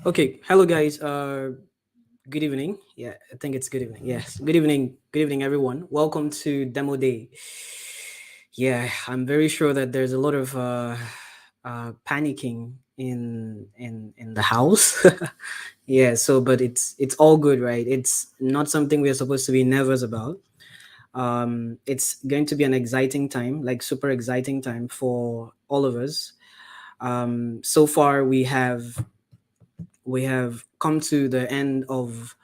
Okay, hello guys. Good evening. Yeah, I think it's good evening. Yes, good evening. Good evening, everyone. Welcome to Demo Day. Yeah, I'm very sure that there's a lot of panicking in the house. Yeah. So, but it's all good, right? It's not something we're supposed to be nervous about. It's going to be an exciting time, like super exciting time for all of us. So far, we have come to the end of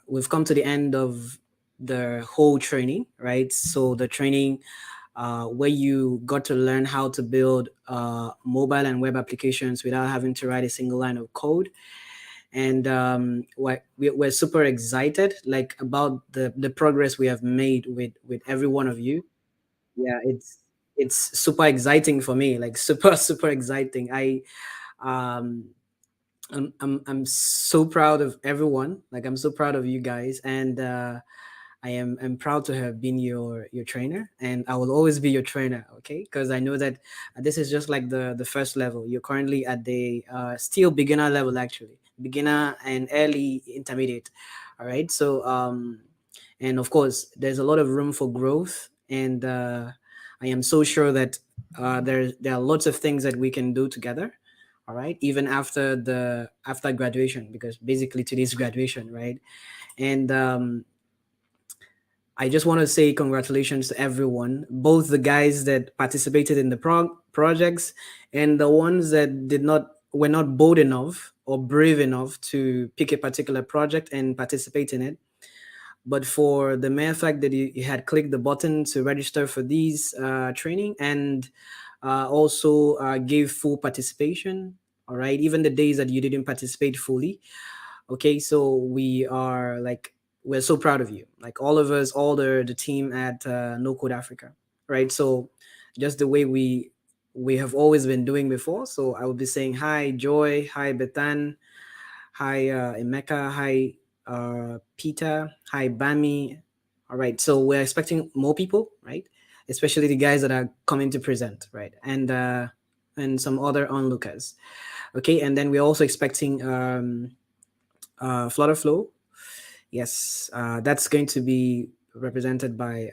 we've come to the end of the whole training, right? So the training where you got to learn how to build mobile and web applications without having to write a single line of code. And we're super excited, like about the progress we have made with every one of you. Yeah, it's super exciting for me, like super super exciting. Um I'm so proud of everyone. Like I'm so proud of you guys, and I'm proud to have been your trainer, and I will always be your trainer. Okay, because I know that this is just like the first level. You're currently at the still beginner level, actually beginner and early intermediate. All right, so and of course there's a lot of room for growth, and I am so sure that there are lots of things that we can do together. All right, even after graduation, because basically today's graduation, right? And I just want to say congratulations to everyone, both the guys that participated in the projects and the ones that did not were not bold enough or brave enough to pick a particular project and participate in it. But for the mere fact that you had clicked the button to register for these training, and also gave full participation, all right, even the days that you didn't participate fully. Okay, so we're so proud of you, like all of us, all the team at Nocode Africa, right? So just the way we have always been doing before. So I will be saying hi Joy, hi Betan, hi Emeka, hi Peter, hi Bami. All right, so we're expecting more people, right? Especially the guys that are coming to present, right? And some other onlookers. Okay, and then we're also expecting FlutterFlow. Yes, that's going to be represented by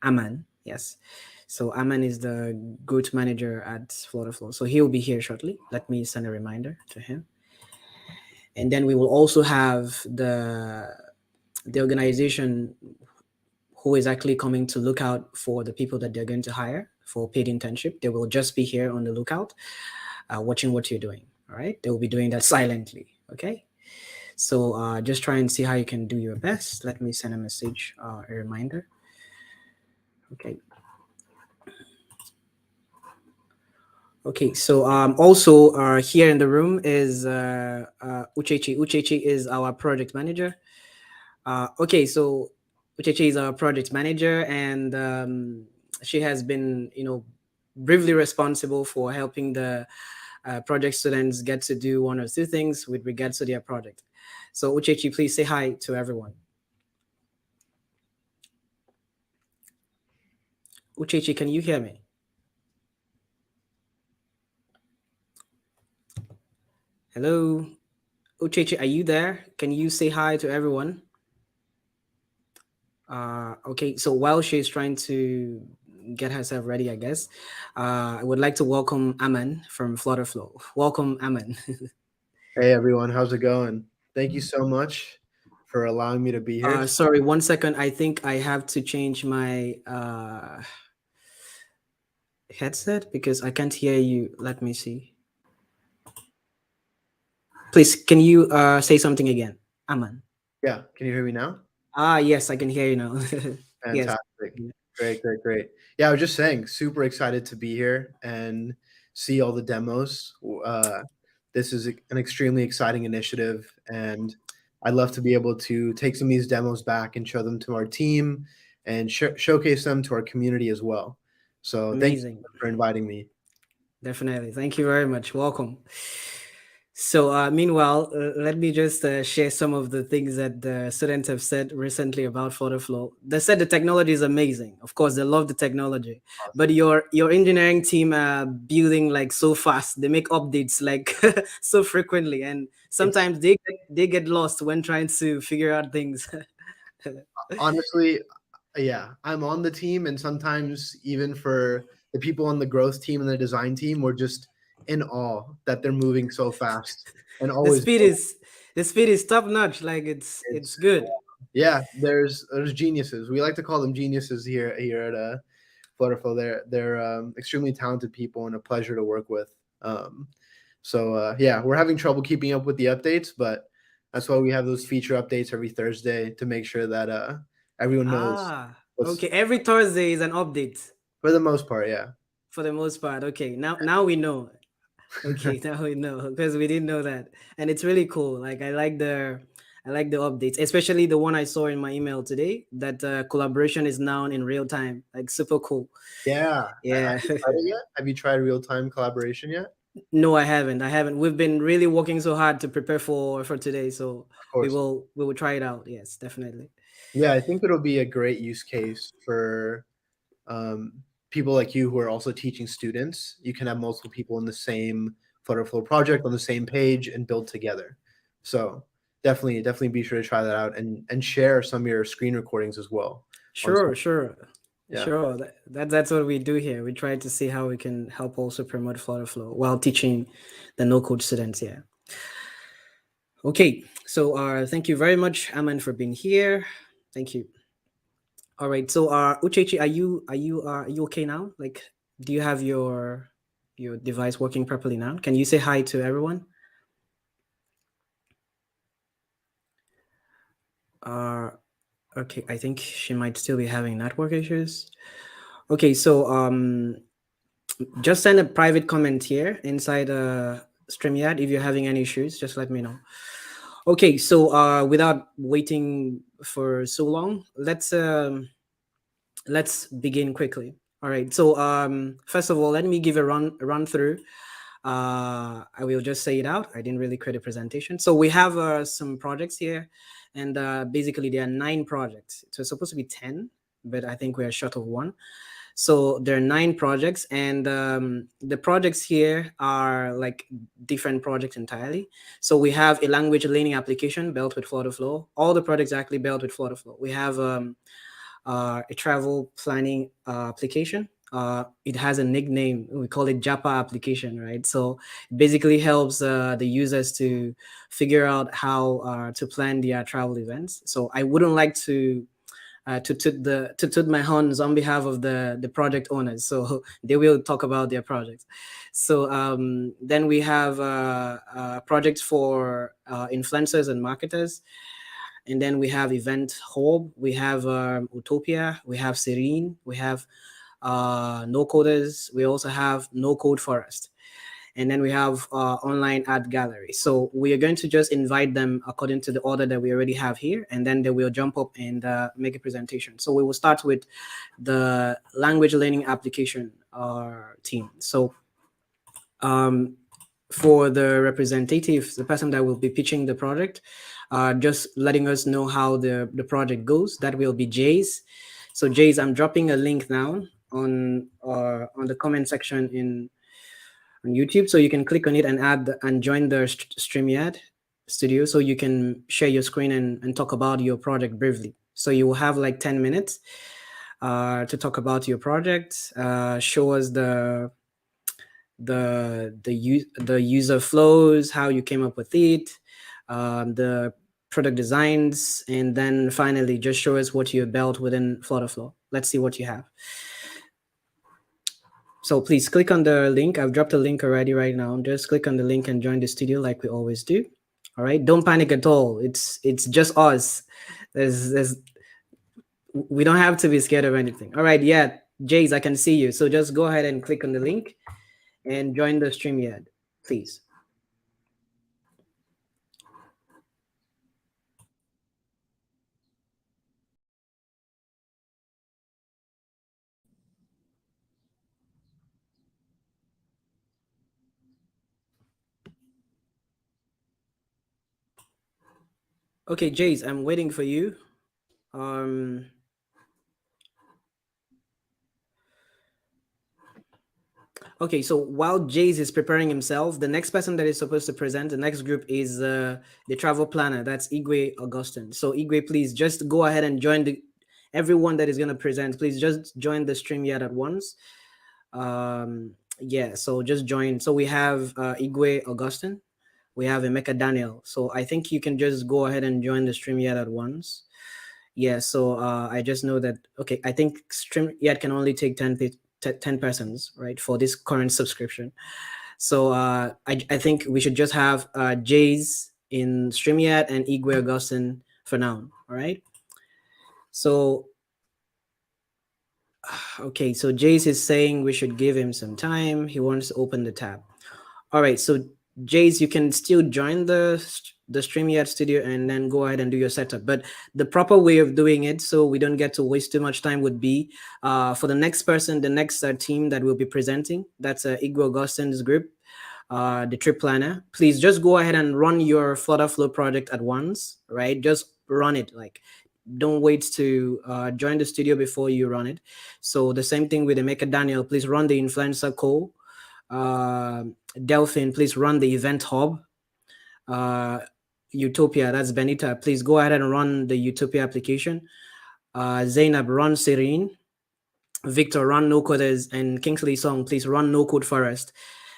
Aman. Yes. So Aman is the growth manager at FlutterFlow. So he'll be here shortly. Let me send a reminder to him. And then we will also have the organization who is actually coming to look out for the people that they're going to hire for paid internship. They will just be here on the lookout, watching what you're doing. All right. They will be doing that silently. Okay. So just try and see how you can do your best. Let me send a message, a reminder. Okay. Okay. So also here in the room is Uchechi. Uchechi is our project manager. Okay. So Uchechi is our project manager, and she has been, bravely responsible for helping the project students get to do one or two things with regards to their project. So Uchechi, please say hi to everyone. Uchechi, can you hear me? Hello, Uchechi, are you there? Can you say hi to everyone? Okay, so while she's trying to get herself ready, I guess, I would like to welcome Aman from FlutterFlow. Welcome, Aman. Hey everyone, how's it going? Thank you so much for allowing me to be here. Sorry, 1 second. I think I have to change my headset because I can't hear you. Let me see. Please, can you say something again, Aman? Yeah, can you hear me now? Yes, I can hear you now. Yes. Fantastic. Great, great, great. Yeah, I was just saying, super excited to be here and see all the demos. This is an extremely exciting initiative, and I'd love to be able to take some of these demos back and show them to our team and showcase them to our community as well. So thank you Amazing. for inviting me. Definitely. Thank you very much. Welcome. So, meanwhile, let me just share some of the things that the students have said recently about FlutterFlow. They said the technology is amazing. Of course, they love the technology, but Awesome. your engineering team building like so fast. They make updates like so frequently, and It's sometimes they get lost when trying to figure out things. honestly, yeah, I'm on the team, and sometimes even for the people on the growth team and the design team, we're just in awe that they're moving so fast and the always. speed is the speed is top notch. Like it's It's good. yeah. There's geniuses. We like to call them geniuses here at FlutterFlow. They're extremely talented people and a pleasure to work with. Um, yeah, we're having trouble keeping up with the updates, but that's why we have those feature updates every Thursday to make sure that everyone knows Ah, what's okay. Every Thursday is an update for the most part. Yeah, for the most part. Okay, now we know. Okay, now we know because we didn't know that, and it's really cool. Like I like the updates, especially the one I saw in my email today. That collaboration is now in real time. Like super cool. yeah. Have Yeah. you tried it yet? Have you tried real time collaboration yet? No, I haven't. I haven't. We've been really working so hard to prepare for today, so Of course. we will try it out. Yes, definitely. Yeah, I think it'll be a great use case for people like you who are also teaching students. You can have multiple people in the same FlutterFlow project on the same page and build together. So definitely be sure to try that out and share some of your screen recordings as well. On Sure, sure. yeah, Sure, that's what we do here. We try to see how we can help also promote FlutterFlow while teaching the no code students. Yeah. Okay. So, thank you very much, Aman, for being here. Thank you. All right. So, Uchechi, are you okay now? Like, do you have your device working properly now? Can you say hi to everyone? Uh, okay. I think she might still be having network issues. Okay. So, just send a private comment here inside StreamYard if you're having any issues. Just let me know. Okay, so without waiting for so long, let's begin quickly. All right. So first of all, let me give a run through. I will just say it out. I didn't really create a presentation. So we have some projects here, and basically there are 9 projects. So it's supposed to be 10, but I think we are short of one. So there are 9 projects, and the projects here are like different projects entirely. So we have a language learning application built with FlutterFlow. All the projects are actually built with FlutterFlow. We have a travel planning application. It has a nickname. We call it Japa application, right? So it basically helps the users to figure out how to plan their travel events. So I wouldn't like to toot my horns on behalf of the project owners, so they will talk about their projects. So then we have projects for influencers and marketers, and then we have Event Hub, we have Utopia, we have Serene, we have no coders, we also have no code forest, and then we have online art gallery. So we are going to just invite them according to the order that we already have here, and then they will jump up and make a presentation. So we will start with the language learning application team. So for the representative, the person that will be pitching the project, just letting us know how the project goes, that will be Jace. So Jace, I'm dropping a link now on the comment section in on YouTube, so you can click on it and add and join the StreamYard studio, so you can share your screen and talk about your project briefly. So you will have like 10 minutes to talk about your project, show us the user flows, how you came up with it, the product designs, and then finally just show us what you built within FlutterFlow. Let's see what you have. So please click on the link. I've dropped a link already right now. Just click on the link and join the studio like we always do. All right. Don't panic at all. It's just us. There's we don't have to be scared of anything. All right. Yeah. Jace, I can see you. So just go ahead and click on the link and join the stream yet, please. Okay, Jace, I'm waiting for you. Um, okay, so while Jace is preparing himself, the next person that is supposed to present, the next group is the travel planner. That's Igwe Augustin. So Igwe, please just go ahead and join the everyone that is going to present. Please just join the stream yet at once. Yeah, so just join. So we have Igwe Augustin. We have Emeka Daniel. So I think you can just go ahead and join the stream yet at once. Yeah, so I just know that, okay, I think stream yet can only take 10 persons, right, for this current subscription. So I think we should just have Jays in StreamYard and Igwe Augustin for now. All right. So, okay. So Jays is saying we should give him some time. He wants to open the tab. All right. So Jays, you can still join the StreamYard studio and then go ahead and do your setup. But the proper way of doing it, so we don't get to waste too much time, would be for the next person, the next team that will be presenting. That's Igwe Augustin's group, the trip planner. Please just go ahead and run your FlutterFlow project at once, right? Just run it. Like, don't wait to join the studio before you run it. So the same thing with the Maker Daniel. Please run the influencer call. Uh, Delphin, please run the event hub. Uh, Utopia, that's Benita. Please go ahead and run the Utopia application. Zainab, run Serene. Victor, run no coders, and Kingsley Song, please run no code forest.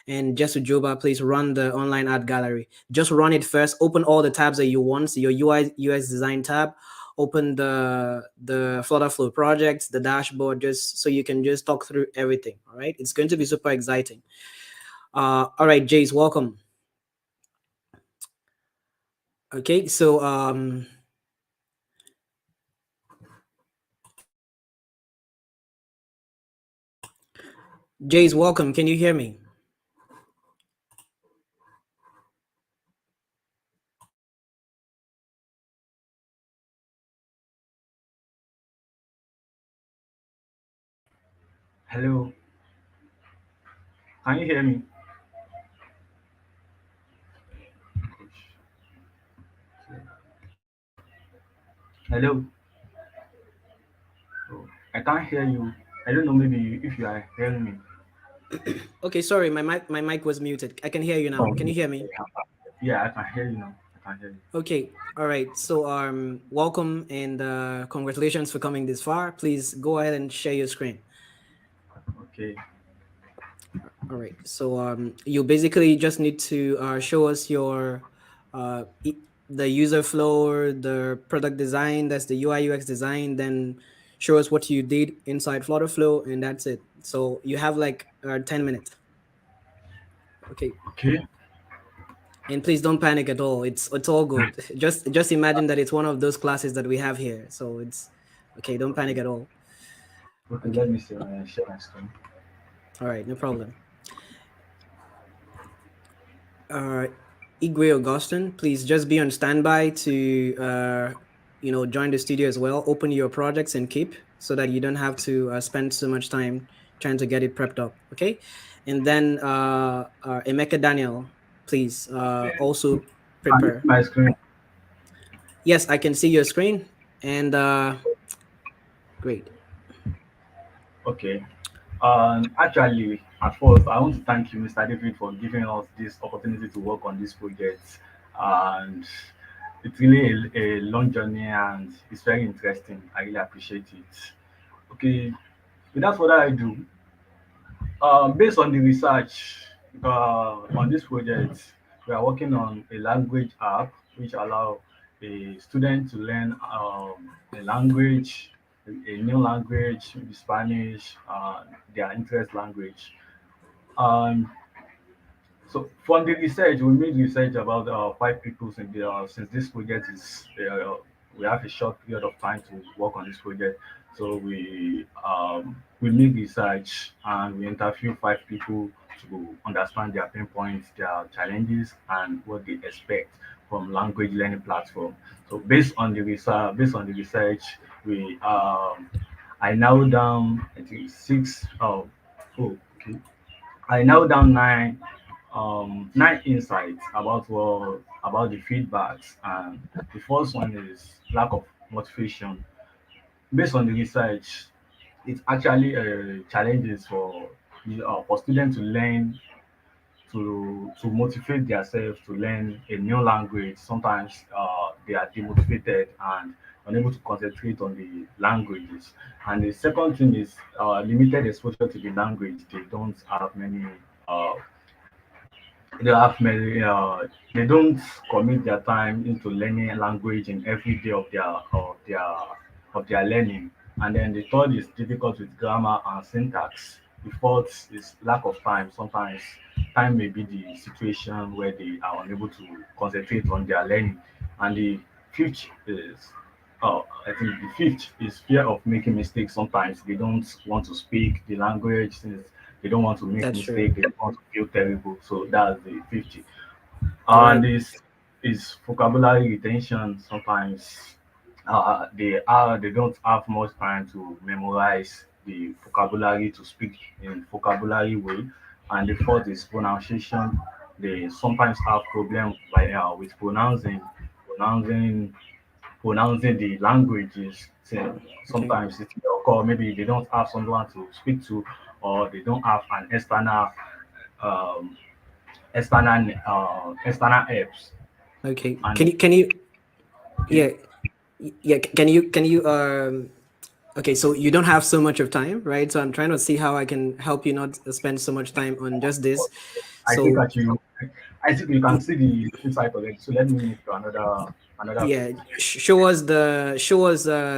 And Jesu Joba, please run the online art gallery. Just run it first. Open all the tabs that you want. So your UI UX design tab. Open the FlutterFlow projects, the dashboard, just so you can just talk through everything. All right, it's going to be super exciting. All right, Jace, welcome. Okay, so Jace, welcome. Can you hear me? Hello, can you hear me? Hello, oh, I can't hear you. I don't know, maybe if you are hearing me. Okay, sorry, my mic was muted. I can hear you now. Oh, Can you hear me? yeah, I can hear you now. I can hear you. Okay, all right. So welcome and congratulations for coming this far. Please go ahead and share your screen. Okay, All right. So you basically just need to show us your the user flow, the product design, that's the UI UX design, then show us what you did inside FlutterFlow, and that's it. So you have like 10 minutes. Okay. okay, And please don't panic at all. It's all good. Just imagine that it's one of those classes that we have here. So it's okay. Don't panic okay, at all. okay. Okay. Let me see. Share my screen. All right. No problem. uh, Igwe Augustin, please just be on standby to join the studio as well. Open your projects and keep so that you don't have to spend so much time trying to get it prepped up. Okay, and then Emeka Daniel, please also Can you see prepare. my screen? Yes, I can see your screen, and great. Okay. Actually, at first, I want to thank you, Mr. David, for giving us this opportunity to work on this project. And it's really a long journey and it's very interesting. I really appreciate it. Okay, without further ado, based on the research on this project, we are working on a language app which allow a student to learn a language, a new language, maybe Spanish, their interest language. Um, so from the research, we made research about five people since this project is we have a short period of time to work on this project. So we make research and we interview five people to understand their pain points, their challenges, and what they expect from language learning platform. So based on the research, we I narrowed down I think six. Oh, okay. I narrowed down nine nine insights about about the feedbacks, and the first one is lack of motivation. Based on the research, it's actually challenges for students to learn, to motivate themselves to learn a new language. Sometimes they are demotivated and unable to concentrate on the languages. And the second thing is limited exposure to the language. Uh, they have many they don't commit their time into learning a language in every day of their learning. And then the third is difficult with grammar and syntax. The fourth is lack of time. Sometimes time may be the situation where they are unable to concentrate on their learning. And the fifth is I think the fifth is fear of making mistakes. Sometimes they don't want to speak the language since they don't want to make That's true. mistakes. They don't want to feel terrible. So that's the 50. All And right. this is vocabulary retention. Sometimes they don't have much time to memorize the vocabulary to speak in vocabulary way. And the fourth is pronunciation. They sometimes have problem with pronouncing pronouncing the languages. So Okay. sometimes it may occur, maybe they don't have someone to speak to, or they don't have an um, external apps. Okay. And Can you okay, yeah, yeah, can you okay, so you don't have so much of time, right? So I'm trying to see how I can help you not spend so much time on just this. I think So that I think you can see the insight already. So let me move to another yeah, page. show us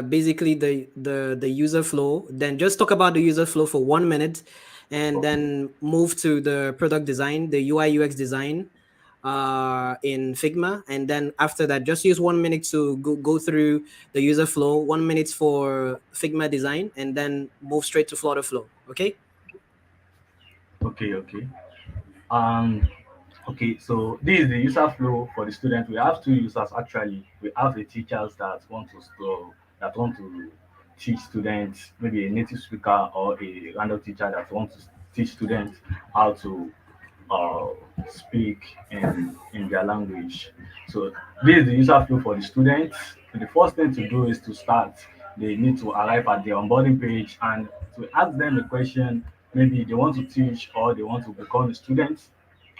basically the user flow, then just talk about the user flow for 1 minute, and Okay, then move to the product design, the UI UX design in Figma, and then after that just use 1 minute to go through the user flow, 1 minute for Figma design, and then move straight to FlutterFlow. Okay. okay. Um, okay, so this is the user flow for the student. We have two users actually. We have the teachers that want to teach students, maybe a native speaker or a random teacher that wants to teach students how to uh, speak in their language. So this is the user flow for the students. The first thing to do is to start. They need to arrive at the onboarding page and to ask them a question. Maybe they want to teach or they want to become a student,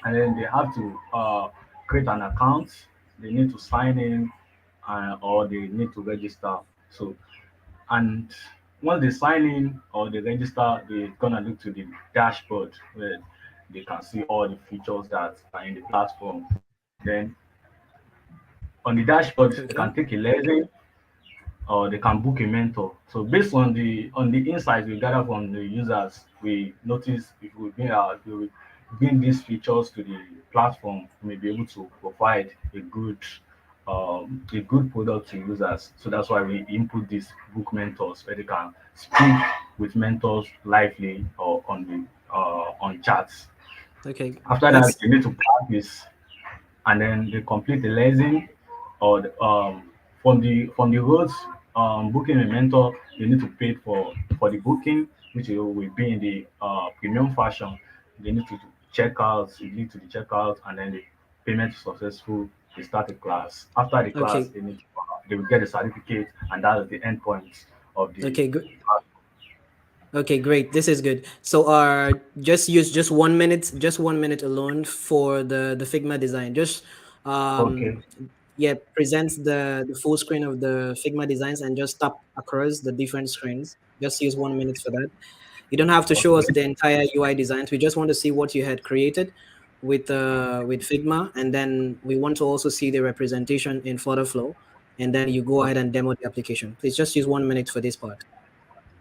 and then they have to create an account. They need to sign in, or they need to register. So, and once they sign in or they register, they're gonna look to the dashboard where they can see all the features that are in the platform. Then on the dashboard, they Okay. can take a lesson or they can book a mentor. So based on the insights we gather from the users, we notice if we bring these features to the platform, we may be able to provide a good product to users. So that's why we input these book mentors where they can speak with mentors lively or on chats. Okay, After that, that's they need to practice and then they complete the lesson or from the roads booking a mentor. You need to pay for the booking, which will be in the premium fashion. They need to check out, you lead to the checkout, and then the payment is successful. They start the class. After the class, okay. they will get a certificate, and that is the end point of the Okay, good. Okay, great. This is good. So just use just 1 minute alone for the Figma design. Just okay. yeah, present the full screen of the Figma designs and just tap across the different screens. Just use 1 minute for that. You don't have to show us Okay. the entire UI designs. We just want to see what you had created with Figma, and then we want to also see the representation in FlutterFlow, and then you go ahead and demo the application. Please just use 1 minute for this part.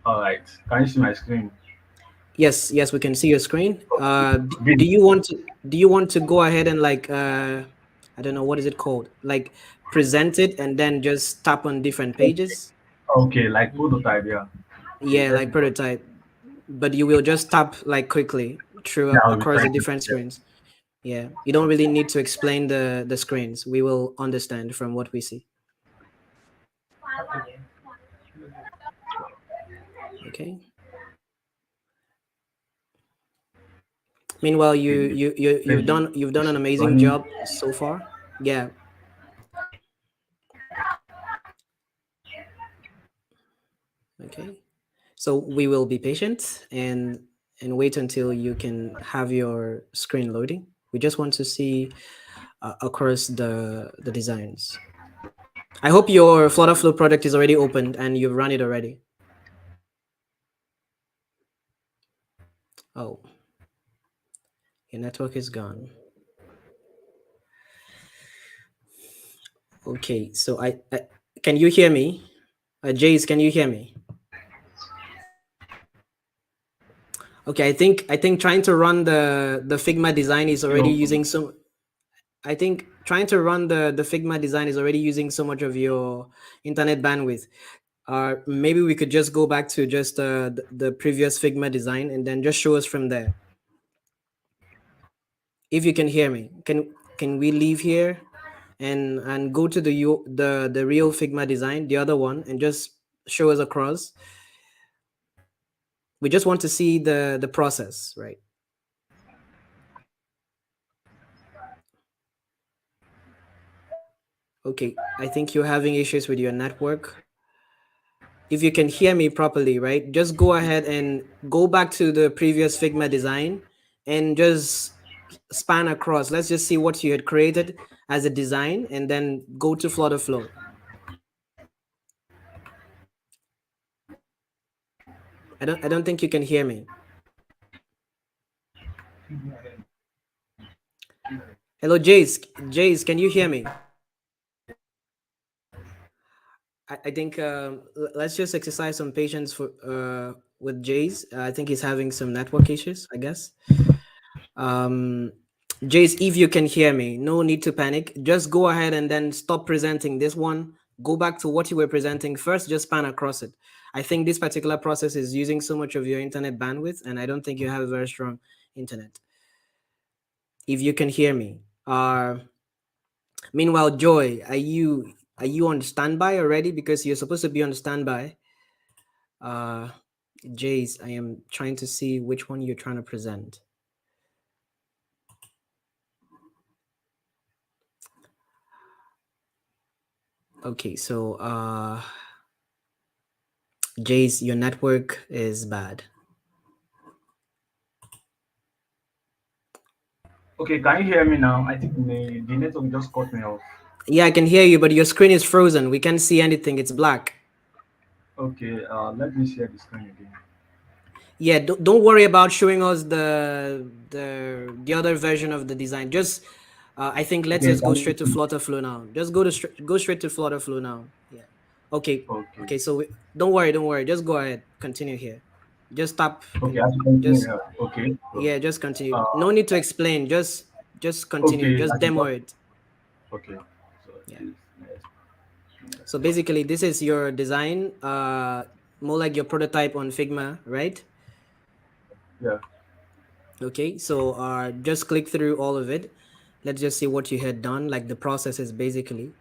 All right. Can you see my screen? Yes, yes, we can see your screen. This- Do you want to go ahead and like I don't know what is it called? Like present it and then just tap on different pages? Okay, like prototype, yeah. Okay, Yeah, let like me try. prototype. But you will just tap like quickly through Yeah, I'll be across the trying to. different Yeah. screens. Yeah. You don't really need to explain the screens. We will understand from what we see. Okay. Meanwhile, Okay, let me you've done an it's amazing running. job so far. Yeah. Okay. So we will be patient and wait until you can have your screen loading. We just want to see across the designs. I hope your FlutterFlow project is already opened and you've run it already. Oh, your network is gone. Okay, so I can you hear me? Jace, can you hear me? Okay, I think trying to run the Figma design is Still already open. using some. I think trying to run the Figma design is already using so much of your internet bandwidth. Maybe we could just go back to just the previous Figma design and then just show us from there. If you can hear me, can we leave here and go to the real Figma design, the other one, and just show us across? We just want to see the process, right? Okay, I think you're having issues with your network. If you can hear me properly, right, just go ahead and go back to the previous Figma design and just span across. Let's just see what you had created as a design and then go to FlutterFlow. I don't think you can hear me. Hello, Jace. Jace, can you hear me? I think let's just exercise some patience for with Jace. I think he's having some network issues, I guess. Um, Jace, if you can hear me, no need to panic. Just go ahead and then stop presenting this one. Go back to what you were presenting first, just span across it. I think this particular process is using so much of your internet bandwidth, and I don't think you have a very strong internet. If you can hear me. Meanwhile, Joy, are you on standby already? Because you're supposed to be on standby. Uh, Jace, I am trying to see which one you're trying to present. Okay, so Jace, your network is bad. Okay, can you hear me now? I think the network just cut me off. Yeah, I can hear you, but your screen is frozen. We can't see anything. It's black. Okay, let me share the screen again. Yeah, don't worry about showing us the other version of the design. Just I think let's Okay, just go can you straight to see? FlutterFlow now. Just go straight to FlutterFlow now. Yeah. Okay. Okay, Okay. So don't worry. Just go ahead. Continue here. Just stop okay, and I should continue just here. Okay, so, yeah, just continue. uh, No need to explain. Just continue. okay, Just I should demo just, it. okay, so Yeah. this next, So next one. basically, this is your design, more like your prototype on Figma, right? Yeah, Okay, so just click through all of it. Let's just see what you had done, like the processes basically.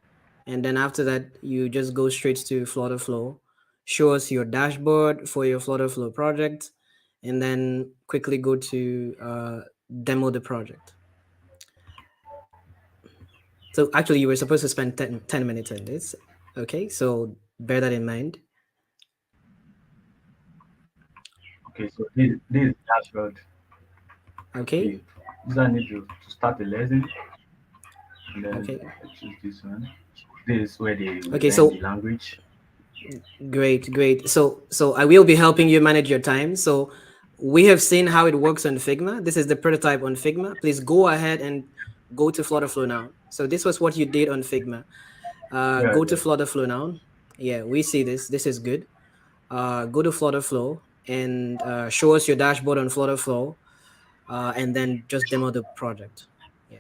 And then after that, you just go straight to FlutterFlow, show us your dashboard for your FlutterFlow project, and then quickly go to demo the project. So actually, you were supposed to spend 10 minutes on this. Okay, so bear that in mind. okay, so this is dashboard. Okay, Okay, this I need to start the lesson, and then okay. I choose this one. This is where they will Okay, learn the so language. great. So I will be helping you manage your time. So we have seen how it works on Figma. This is the prototype on Figma. Please go ahead and go to FlutterFlow now. So this was what you did on Figma. Yeah, Go to yeah. FlutterFlow now. Yeah, we see this. This is good. Go to FlutterFlow and show us your dashboard on FlutterFlow, and then just demo the project. Yeah.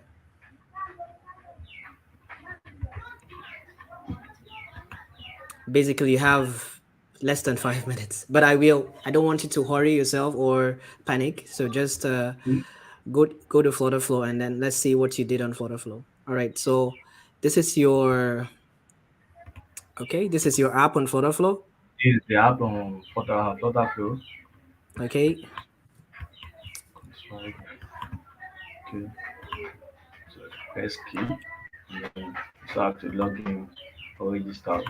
Basically, you have less than 5 minutes, but I don't want you to hurry yourself or panic. So just go to FlutterFlow and then let's see what you did on FlutterFlow. All right, so this is your this is your app on FlutterFlow. This is the app on FlutterFlow. Okay, That's right. Okay. So press key. And then you have to log in or register.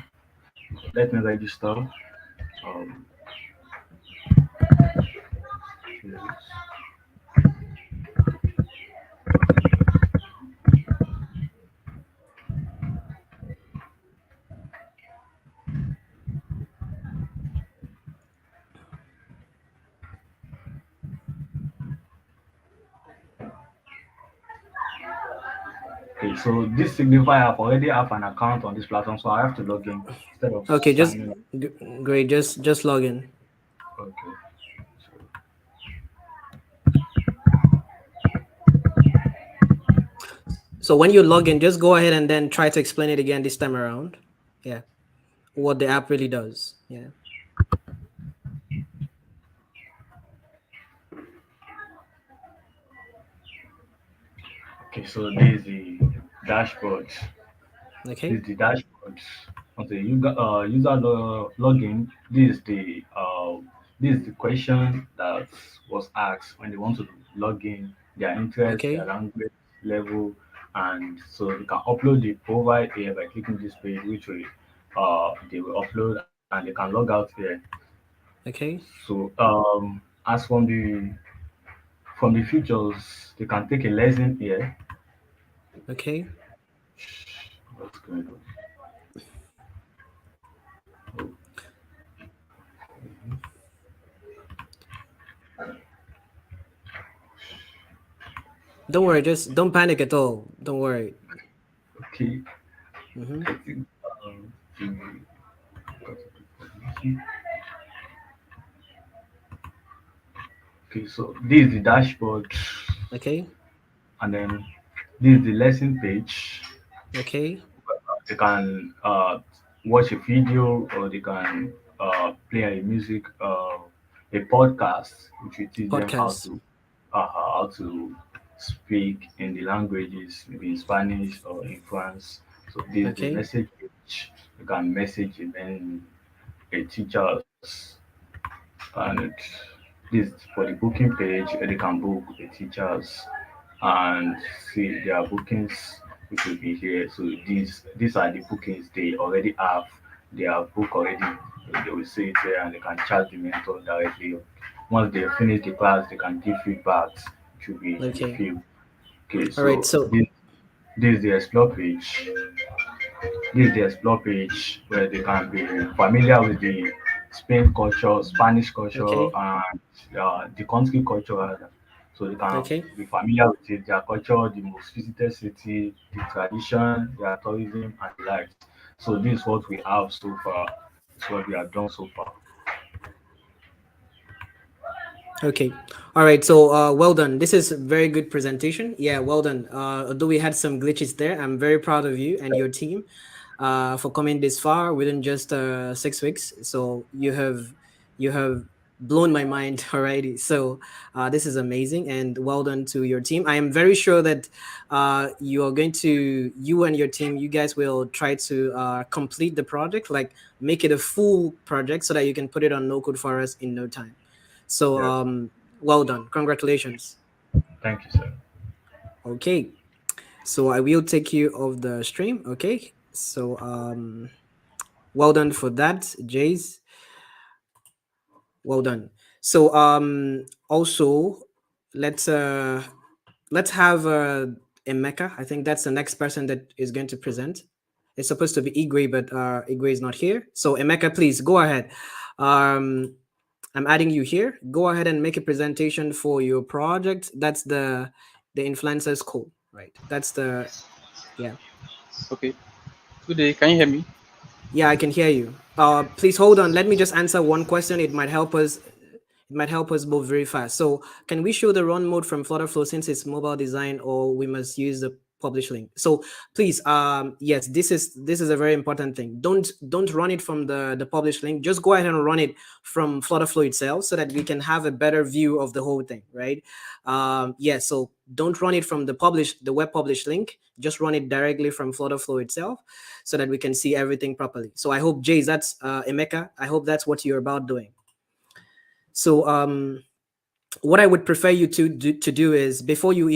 Let me register. Um, okay, so this signifies I've already have an account on this platform, so I have to log in instead of Okay, just signing up. great. Just log in. Okay. So when you log in, just go ahead and then try to explain it again this time around. Yeah, what the app really does. Yeah. Okay, so this is the dashboard. This Okay. is the dashboard. Okay, login. This is the question that was asked when they want to log in, their interest, their Okay. language level, and so you can upload the profile here by clicking this page, which will they will upload and they can log out here. Okay. So as from the features, they can take a lesson here. Okay. What's going on? Don't worry. Just don't panic at all. Don't worry. Okay, Mm-hmm. I think okay, so this is the dashboard, Okay. and then this is the lesson page. Okay. They can watch a video or they can play a music, a podcast, which will teach them Podcast. how to speak in the languages, maybe in Spanish or in France. So this is the Okay. message page. You can message even a teachers and this for the booking page they can book the teachers and see their bookings which will be here. So these are the bookings they already have. They have booked already. They will see it here and they can chat the mentor directly. Once they finish the class, they can give feedbacks, which will be in the Okay. field. Okay, All right. so So. this is the explore page. This is the explore page where they can be familiar with the Spain culture, Spanish culture, Okay. and the country culture rather. So they can Okay. be familiar with it, their culture, the most visited city, the tradition, their tourism, and the likes. So this is what we have so far. This is what we have done so far. Okay. All right. So, well done. This is a very good presentation. Yeah, well done. Although we had some glitches there, I'm very proud of you and your team for coming this far within just 6 weeks. So you have blown my mind already. So this is amazing and well done to your team. I am very sure that you and your team, you guys will try to complete the project, like make it a full project so that you can put it on no code for us in no time. So Yes. well done. Congratulations. Thank you, sir. Okay. So I will take you off the stream. Okay. So well done for that, Jace. Well done. So also let's uh let's have Emeka. I think that's the next person that is going to present. It's supposed to be Igwe, but Igwe is not here. So Emeka, please go ahead. Um I'm adding you here. Go ahead and make a presentation for your project. That's the influencer school, right? That's the yeah. Okay. Good day. Can you hear me? Yeah, I can hear you. Please hold on. Let me just answer one question. It might help us. It might help us move very fast. So, can we show the run mode from FlutterFlow since it's mobile design, or we must use the publish link? So, please, yes, this is a very important thing. Don't run it from the publish link. Just go ahead and run it from FlutterFlow itself, so that we can have a better view of the whole thing, right? Yeah. So don't run it from the web publish link. Just run it directly from FlutterFlow itself, so that we can see everything properly. So I hope Jays, that's Emeka. I hope that's what you're about doing. So what I would prefer you to do is before you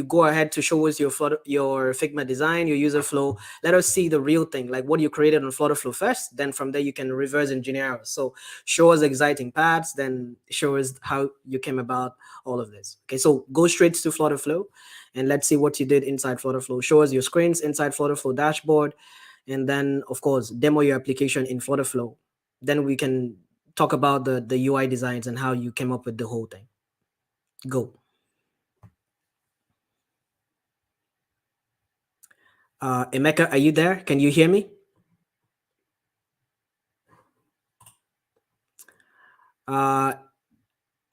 go ahead to show us your Figma design, your user flow, let us see the real thing, like what you created on FlutterFlow first. Then from there you can reverse engineer us. So show us exciting parts, then show us how you came about all of this. Okay, so go straight to FlutterFlow, and let's see what you did inside FlutterFlow. Show us your screens inside FlutterFlow dashboard, and then of course demo your application in FlutterFlow. Then we can talk about the UI designs and how you came up with the whole thing. Go. Emeka, are you there? Can you hear me? Uh,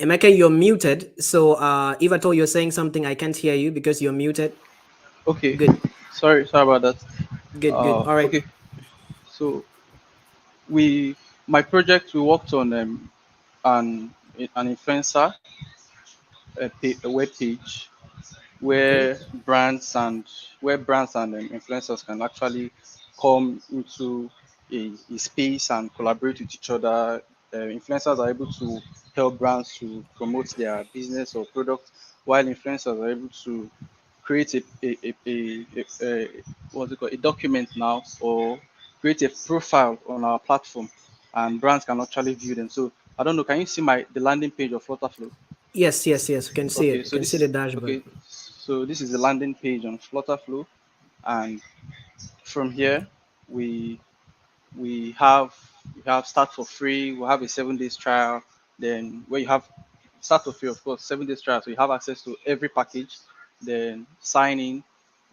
Emeka, you're muted. So if at all you're saying something, I can't hear you because you're muted. Okay. Good, Sorry about that. good. All right. Okay. So my project, we worked on an influencer a web page Okay. where brands and influencers can actually come into a space and collaborate with each other. Influencers are able to help brands to promote their business or product, while influencers are able to create a what's it called, a document now, or create a profile on our platform, and brands can actually view them. So I don't know, can you see the landing page of FlutterFlow? Yes. We can see Okay, it. We so can see this the dashboard. okay, so this is the landing page on FlutterFlow, and from here we we have start for free. We have a 7 days trial. Then where you have start for free, of course, 7 days trial, so you have access to every package. Then sign in,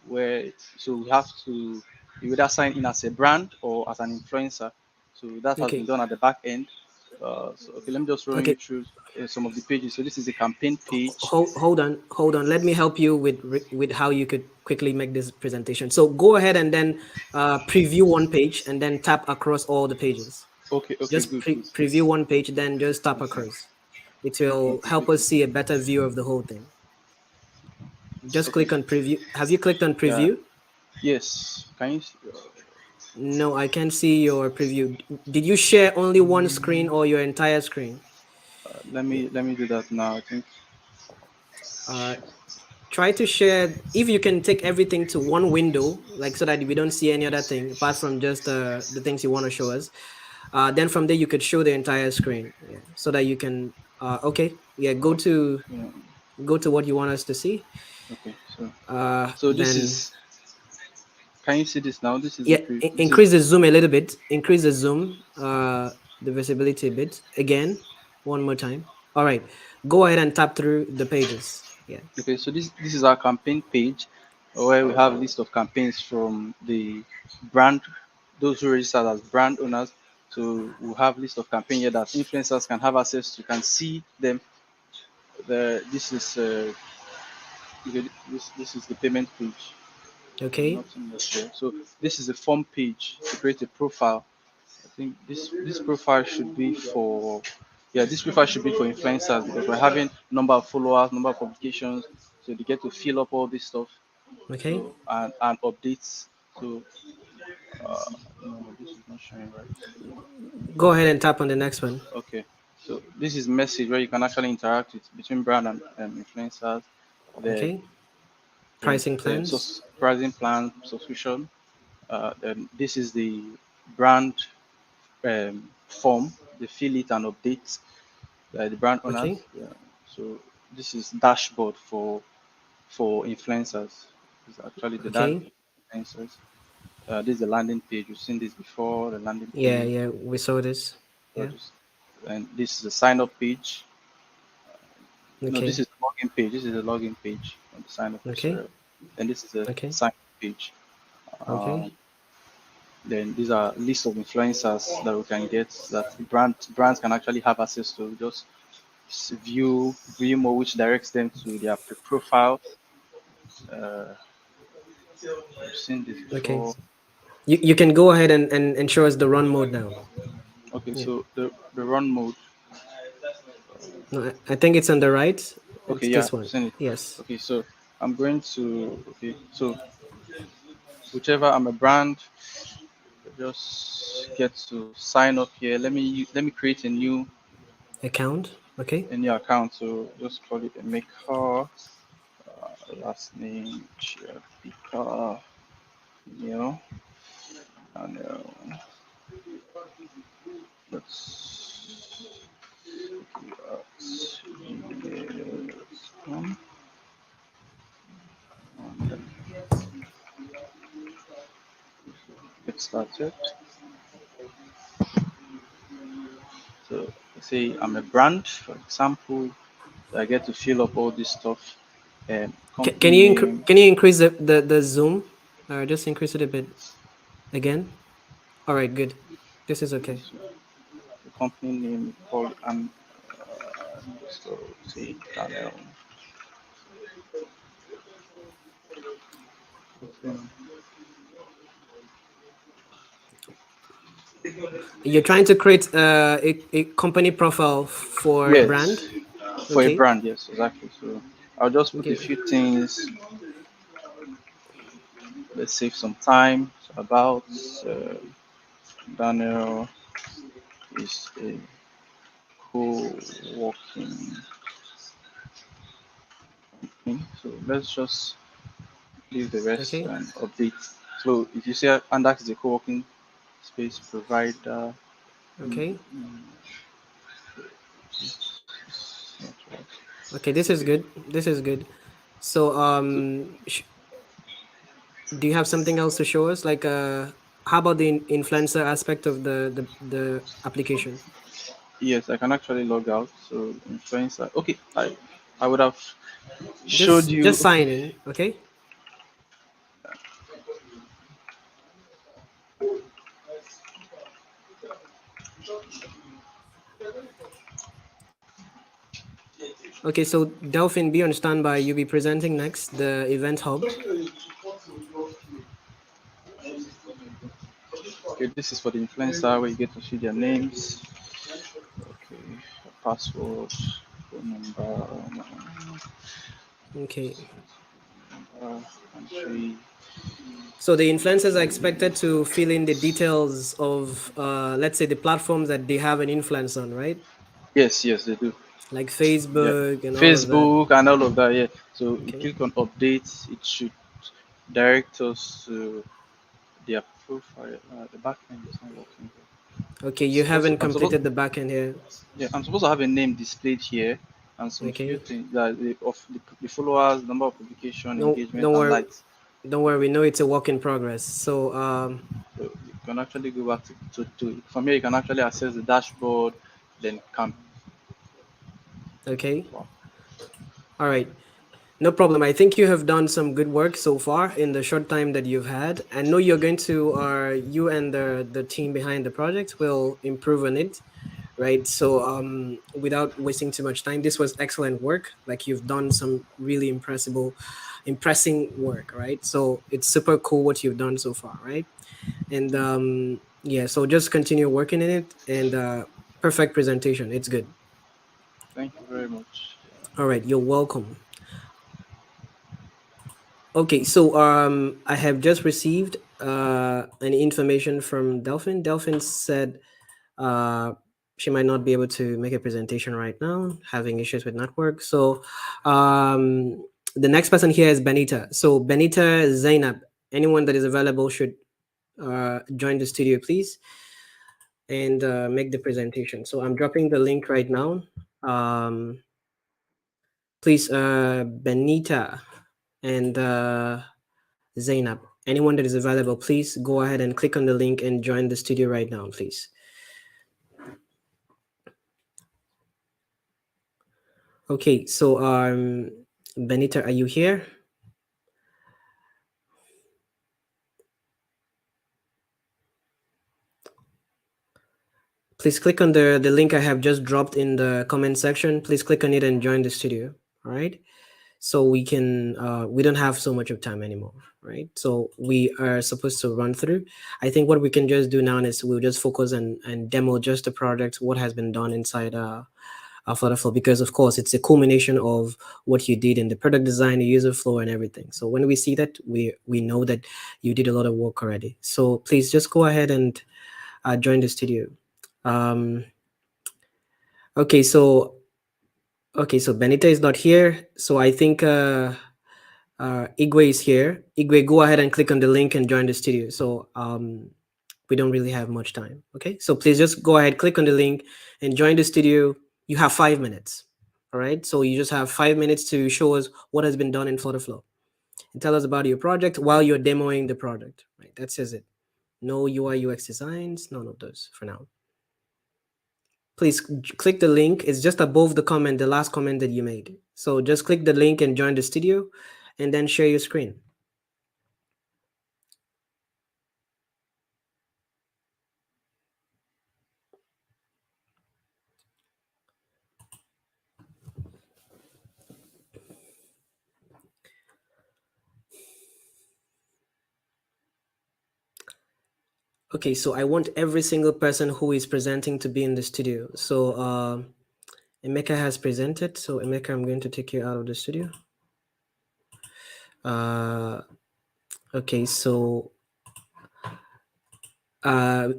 where so we have to you either sign in as a brand or as an influencer. So that has been Okay. done at the back end. So okay, let me just run you Okay. through some of the pages. So this is the campaign page. Hold on. Let me help you with how you could quickly make this presentation. So go ahead and then preview one page and then tap across all the pages. Okay, Just good, good, good. preview one page, then just tap Okay, across. It will okay, help good, us good. see a better view of the whole thing. Just Okay, click on preview. Have you clicked on yeah, preview? yes. Can you? No, I can't see your preview. Did you share only one screen or your entire screen? Let Yeah. me do that now. I think. Uh, Try to share, if you can take everything to one window, like so that we don't see any other thing apart from just the things you want to show us. Then from there you could show the entire screen. Yeah. So that you can. Okay. Yeah. Yeah, Go to what you want us to see. okay. So this Then is. Can you see this now? This is the yeah, pre. This is increase the zoom a little bit. Increase the zoom, the visibility a bit. Again, one more time. All right. Go ahead and tap through the pages. Yeah. okay. So this is our campaign page, where we have a list of campaigns from the brand, those who registered as brand owners. So we have list of campaign here that influencers can have access to, can see them. This is okay, this is the payment page. Okay. Nothing much here. So this is the form page to create a profile. I think this profile should be for, yeah, this profile should be for influencers, because we're having number of followers, number of publications, so they get to fill up all this stuff. Okay. So and updates. So uh, no, this is not showing right. Go ahead and tap on the next one. Okay, so this is message where you can actually interact with between brand and influencers. Then Okay. Pricing so plans. pricing plan subscription. Then this is the brand form. They fill it and update the brand owners. Okay. Yeah. So this is dashboard for influencers. It's actually the Okay. dashboard for influencers. This is the landing page. You've seen this before. The landing Yeah. page. Yeah. We saw this. So Yeah. and this is the sign up page. No, this Okay. is the login page. This is the login page on the sign up. Okay. And this is the Okay. sign up page. Okay. Um, then these are list of influencers that we can get, that brands can actually have access to. Just view more, which directs them to their profile. Uh, I've seen this Okay. before. You can go ahead and show us the run mode now. Okay, Yeah. so the run mode. No, I think it's on the right. Okay, It's yeah, this I've one. seen it. Yes. Okay, so I'm going to, okay, so whichever I'm a brand, just get to sign up here. Let me create a new Account. Okay. any account. So just call it Emeka, last name Chiapika, email, and let's email.com, and then get started. So say I'm a brand, for example, I get to fill up all this stuff. Company name. Can you increase the zoom? Just increase it a bit again. All right, good. This is okay. So the company name call so say Daniel. You're trying to create a company profile for a brand. Yes, for a Okay. brand. Yes, exactly. So I'll just put a Okay. few things. Let's save some time. So about Daniel is a co-working company. So let's just leave the rest Okay. and update. So if you say Andax is a co-working space provider, Okay. network. Okay. This is good. This is good. So do you have something else to show us? Like how about the influencer aspect of the application? Yes, I can actually log out. So influencer. Okay, I would have showed Just you. sign in. Okay. Okay, so Delphin, be on standby. You'll be presenting next the event hub. Okay, this is for the influencer where you get to see their names. Okay, password, phone number, Okay. country. So the influencers are expected to fill in the details of, let's say, the platforms that they have an influence on, right? Yes, yes, they do. Like Yeah, Facebook and all of that. Facebook and all of that. Yeah. So you Okay. click on updates. It should direct us to their profile. The back end is not working. Okay, you haven't I'm supposed. completed the backend here. Yeah, I'm supposed to have a name displayed here and some few Okay. things that the followers, number of publication, No, engagement, don't and worry. likes. Don't worry. We know it's a work in progress. So So you can actually go back to from here. You can actually access the dashboard. Then come. okay. Wow. All right. No problem. I think you have done some good work so far in the short time that you've had. I know you're going to, you and the team behind the project will improve on it, right? So, without wasting too much time, this was excellent work. Like you've done some really impressing work, right? So it's super cool what you've done so far, right? And yeah, so just continue working in it and perfect presentation. It's good. Thank you very much. All right, you're welcome. Okay, so I have just received an information from Delphin. Delphin said uh, she might not be able to make a presentation right now, having issues with network. So the next person here is Benita. So Benita Zainab, anyone that is available should join the studio, please, and make the presentation. So I'm dropping the link right now. Please, Benita and Zainab, anyone that is available, please go ahead and click on the link and join the studio right now, please. Okay, so Benita, are you here? Please click on the link I have just dropped in the comment section. Please click on it and join the studio. All right. So we can we don't have so much of time anymore, right? So we are supposed to run through. I think what we can just do now is we'll just focus and demo just the product, what has been done inside FlutterFlow, because of course it's a culmination of what you did in the product design, the user flow, and everything. So when we see that, we know that you did a lot of work already. So please just go ahead and join the studio. Um, Okay, so Benita is not here. So I think Igwe is here. Igwe, go ahead and click on the link and join the studio. So we don't really have much time. Okay, so please just go ahead, click on the link, and join the studio. You have 5 minutes. All right, so you just have 5 minutes to show us what has been done in FlutterFlow and tell us about your project while you're demoing the project. Right, that says it. No UI UX designs, none of those for now. Please click the link. It's just above the comment, the last comment that you made. So just click the link and join the studio and then share your screen. Okay, so I want every single person who is presenting to be in the studio. So Emeka has presented. So Emeka, I'm going to take you out of the studio. Okay, so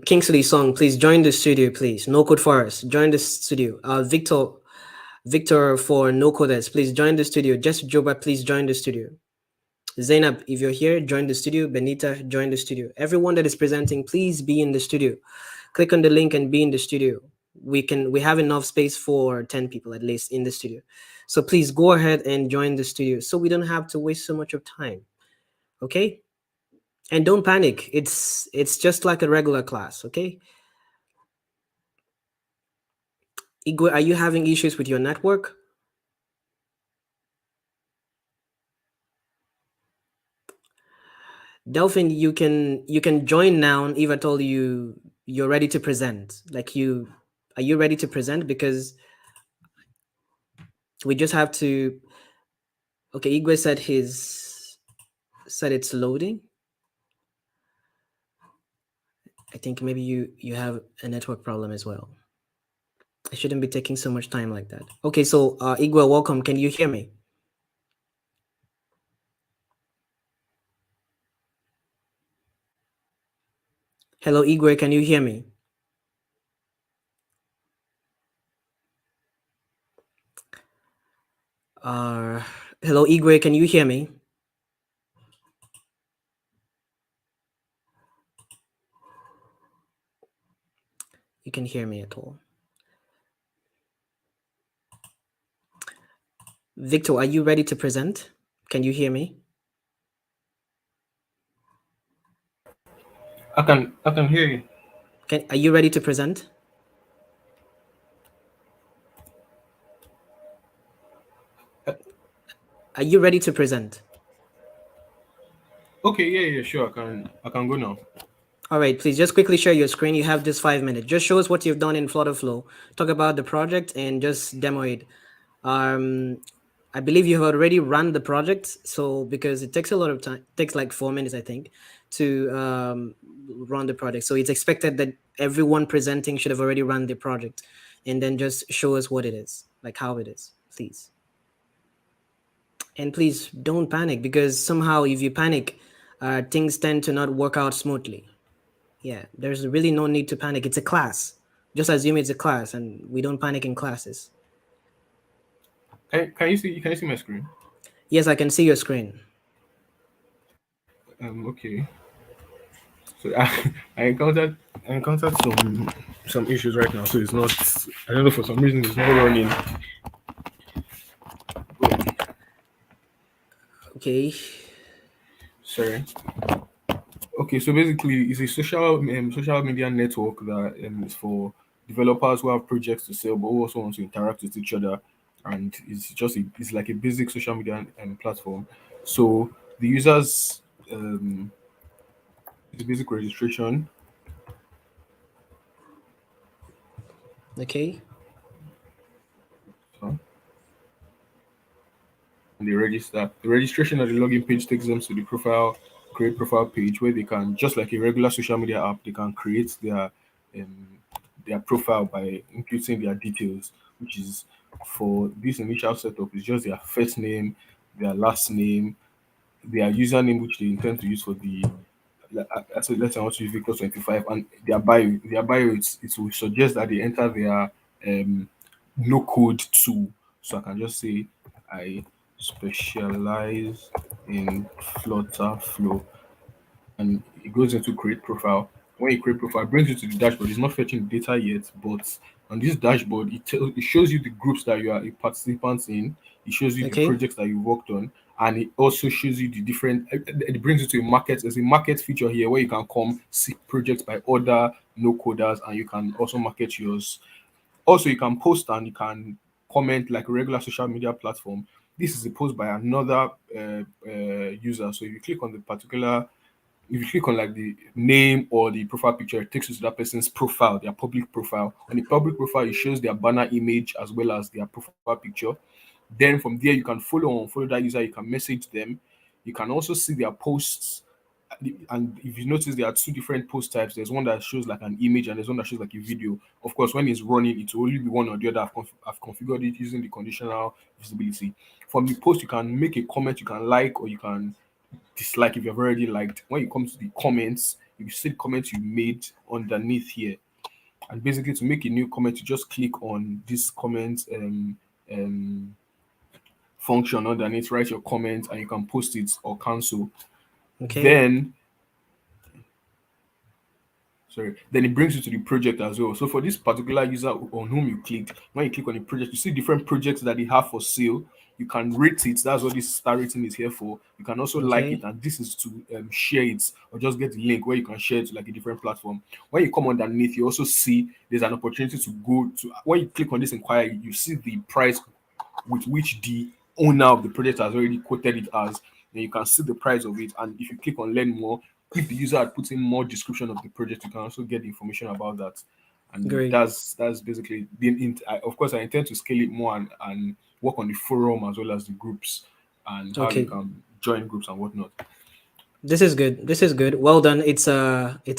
Kingsley Song, please join the studio, please. No Code Forest, join the studio. Victor for No Coders, please join the studio. Jess Joba, please join the studio. Zainab, if you're here, join the studio. Benita, join the studio. Everyone that is presenting, please be in the studio. Click on the link and be in the studio. We have enough space for 10 people at least in the studio. So please go ahead and join the studio so we don't have to waste so much of time. Okay? And don't panic. It's just like a regular class, okay? Igwe, are you having issues with your network? Delphin, you can join now if I told you you're ready to present. Like are you ready to present? Because we just have to. Okay, Igwe said it's loading. I think maybe you have a network problem as well. I shouldn't be taking so much time like that. Okay, so Igwe, welcome. Can you hear me? Hello, Igwe, can you hear me? Hello, Igwe, can you hear me? You can hear me at all. Victor, are you ready to present? Can you hear me? I can hear you. Are you ready to present? Are you ready to present? Okay, yeah, sure. I can go now. All right, please just quickly share your screen. You have just 5 minutes. Just show us what you've done in FlutterFlow. Talk about the project and just demo it. I believe you have already run the project, so because it takes a lot of time, it takes like 4 minutes, I think, to run the project. So it's expected that everyone presenting should have already run the project, and then just show us what it is, like how it is, please. And please don't panic, because somehow if you panic, things tend to not work out smoothly. Yeah, there's really no need to panic. It's a class. Just assume it's a class, and we don't panic in classes. Can you see my screen? Yes, I can see your screen. Okay. So I encountered some issues right now. So it's not. I don't know, for some reason it's not running. Okay. Sorry. Okay, so basically, it's a social media network that is for developers who have projects to sell, but who also want to interact with each other. And it's like a basic social media platform. So the users, the basic registration. Okay. So, and they register. The registration at the login page takes them to the create profile page, where they can, just like a regular social media app, they can create their profile by inputting their details, which is, for this initial setup, is just their first name, their last name, their username, which they intend to use for the. So let's say I want to use Victor 25, and their bio. It will suggest that they enter their no code tool. So I can just say I specialize in FlutterFlow, and it goes into create profile. When you create profile, it brings you to the dashboard. It's not fetching data yet, but on this dashboard, it shows you the groups that you are a participant in. It shows you the Okay. projects that you worked on, and it also shows you the different. It brings you to a market. There's a market feature here where you can come see projects by other no coders, and you can also market yours. Also, you can post and you can comment like a regular social media platform. This is a post by another user. So if you click on the particular, if you click on like the name or the profile picture, it takes you to that person's profile, their public profile. On the public profile, it shows their banner image as well as their profile picture. Then from there, you can follow that user. You can message them. You can also see their posts. And if you notice, there are two different post types. There's one that shows like an image, and there's one that shows like a video. Of course, when it's running, it will only be one or the other. I've configured it using the conditional visibility. From the post, you can make a comment, you can like, or you can dislike if you've already liked. When you come to the comments, you see the comments you made underneath here. And basically, to make a new comment, you just click on this comment um, function underneath, write your comment, and you can post it or cancel. Okay. Then then it brings you to the project as well. So for this particular user on whom you clicked, when you click on the project, you see different projects that they have for sale. You can rate it. That's what this star rating is here for. You can also like it, Okay. and this is to share it or just get the link where you can share it to like a different platform. When you come underneath, you also see there's an opportunity to go to. When you click on this inquiry, you see the price with which the owner of the project has already quoted it as. Then you can see the price of it. And if you click on learn more, if the user had put in more description of the project, you can also get the information about that. And Great. that's basically of course I intend to scale it more and work on the forum as well as the groups and how you Okay. can join groups and whatnot. This is good. This is good. Well done. It's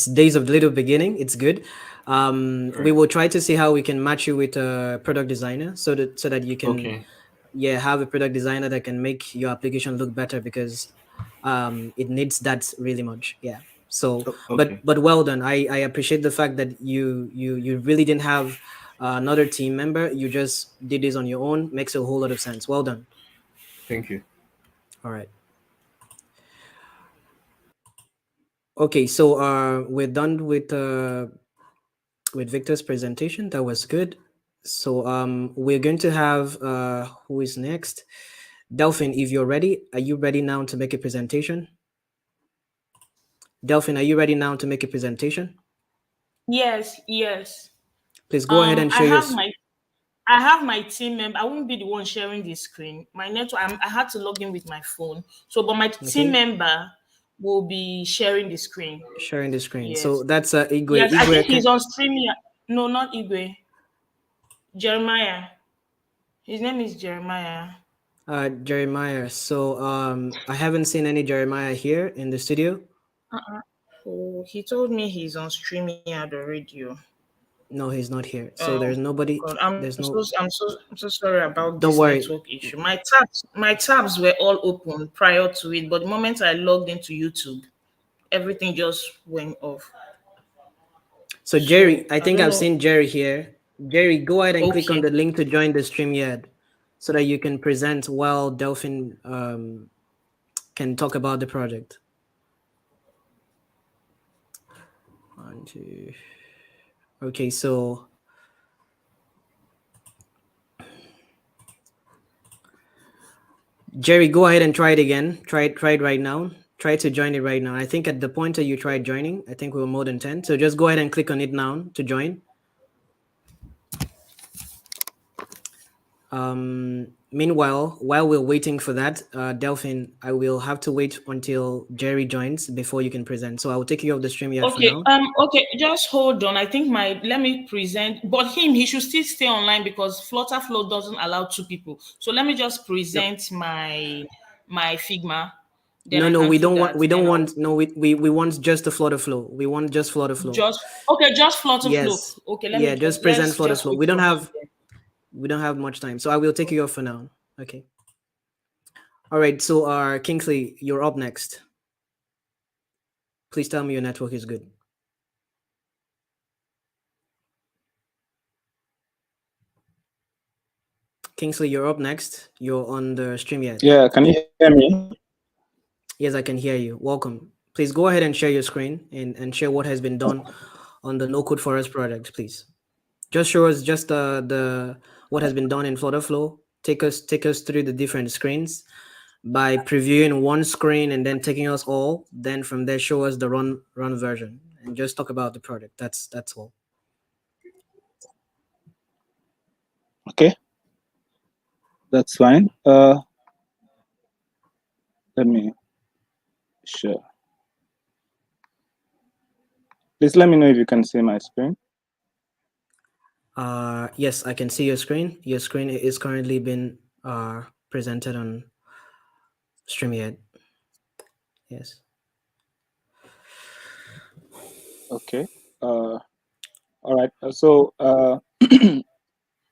days of little beginning. It's good. We Right. will try to see how we can match you with a product designer so that you can, Okay. yeah, have a product designer that can make your application look better, because it needs that really much. Yeah. So but Okay. but well done. I appreciate the fact that you really didn't have another team member. You just did this on your own. Makes a whole lot of sense. Well done. Thank you. All right. Okay, so we're done with Victor's presentation. That was good. So we're going to have who is next? Delphin, if you're ready, are you ready now to make a presentation? Delphin, are you ready now to make a presentation? Yes, yes. Please go ahead and I show your. have my team member. I won't be the one sharing the screen. My network. I had to log in with my phone. So, but my team Okay, member will be sharing the screen. sharing the screen. Yes, So that's Igwe. yes. I think Igwe, he's on stream. No, not Igwe. Jeremiah. His name is Jeremiah. Jeremiah. So I haven't seen any Jeremiah here in the studio. Oh, he told me he's on StreamYard already. No, he's not here. So Oh there's nobody. God, There's no. I'm so sorry about Don't this worry. network issue. My tabs were all open prior to it, but the moment I logged into YouTube, everything just went off. So Jerry, So I I think don't I've know. seen Jerry here. Jerry, go ahead and click on Okay, the link to join the StreamYard so that you can present while Delphin can talk about the project. One, two. Okay, so Jerry, go ahead and try it again. Try it right now. Try to join it right now. I think at the point that you tried joining, I think we were more than 10. So just go ahead and click on it now to join. Meanwhile, while we're waiting for that, Delphin, I will have to wait until Jerry joins before you can present. So I will take you off the stream yard for okay, now. okay. Just hold on. I think let me present. But he should still stay online because FlutterFlow doesn't allow two people. So let me just Yep. present my Figma. Then No, I no, can we do don't want. that. We don't Then I'll want. No, we want just the Flutter Flow. We want just Flutter Flow. just okay. Just FlutterFlow. Yes. Okay, let Yeah. me Just just present let's Flutter just Flow. wait We don't for him. have. We don't have much time, so I will take you off for now. Okay. All right. So, Kingsley, you're up next. Please tell me your network is good. Kingsley, you're up next. You're on the stream yet. Yeah, can you hear me? Yes, I can hear you. Welcome. Please go ahead and share your screen and share what has been done on the No Code Forest project, please. Just show us just the what has been done in FlutterFlow. Take us through the different screens by previewing one screen and then taking us all. Then from there, show us the run version and just talk about the project. That's all. Okay, that's fine. Let me share. Please let me know if you can see my screen. Yes, I can see your screen. Your screen is currently being presented on StreamYard. Yes. Okay. All right.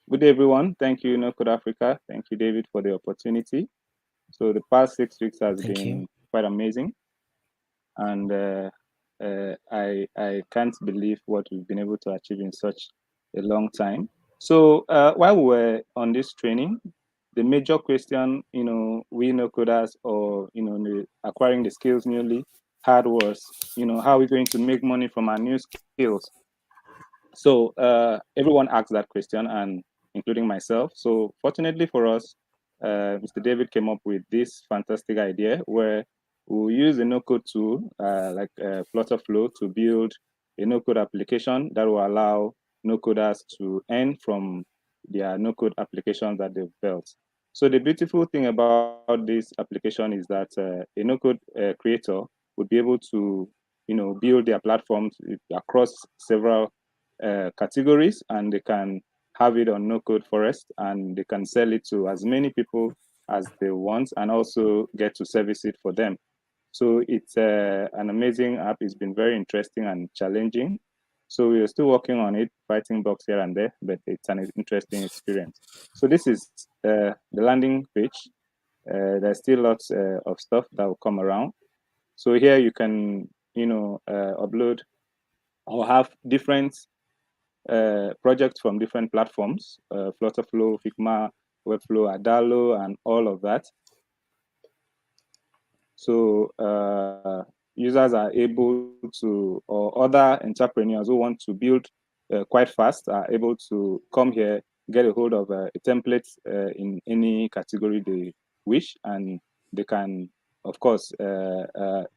Good day, everyone. Thank you, Nocode Africa. Thank you, David, for the opportunity. So the past 6 weeks has Thank been you. quite amazing, and I can't believe what we've been able to achieve in such a long time. So while we were on this training, the major question, we no coders or acquiring the skills newly had was, how are we going to make money from our new skills? So everyone asked that question, and including myself. So fortunately for us, Mr. David came up with this fantastic idea where we'll use a no-code tool like FlutterFlow to build a no-code application that will allow no-coders to earn from their no-code applications that they've built. So the beautiful thing about this application is that a no-code creator would be able to, build their platforms across several categories, and they can have it on no code forest, and they can sell it to as many people as they want and also get to service it for them. So it's an amazing app. It's been very interesting and challenging. So we are still working on it, fighting bugs here and there, but it's an interesting experience. So this is the landing page. There's still lots of stuff that will come around. So here you can, upload or have different projects from different platforms, FlutterFlow, Figma, Webflow, Adalo, and all of that. So users are able to, or other entrepreneurs who want to build quite fast are able to come here, get a hold of a template in any category they wish, and they can, of course,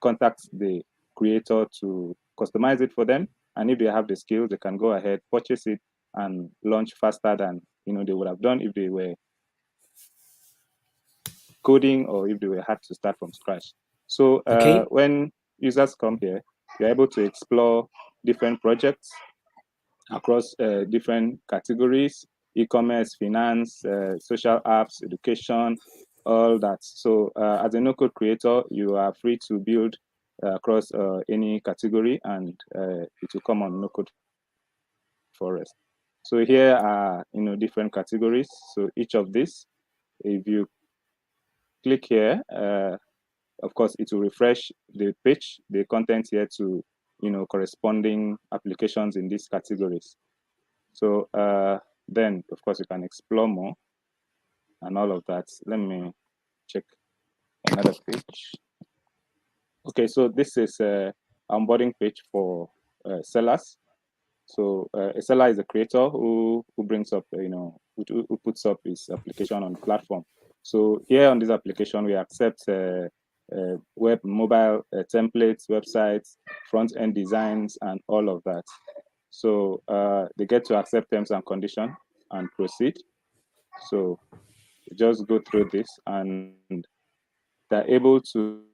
contact the creator to customize it for them. And if they have the skills, they can go ahead, purchase it, and launch faster than they would have done if they were coding or if they were had to start from scratch. So Okay. when users come here, you're able to explore different projects across different categories: e-commerce, finance, social apps, education, all that. So as a no-code creator, you are free to build across any category, and it will come on no-code forest. So here are different categories. So each of these, if you click here, of course, it will refresh the page, the content here to corresponding applications in these categories. So then, of course, you can explore more and all of that. Let me check another page. Okay, so this is a onboarding page for sellers. So a seller is a creator who brings up, who puts up his application on the platform. So here on this application, we accept web, mobile templates, websites, front-end designs, and all of that. So they get to accept terms and conditions and proceed. So just go through this, and they're able to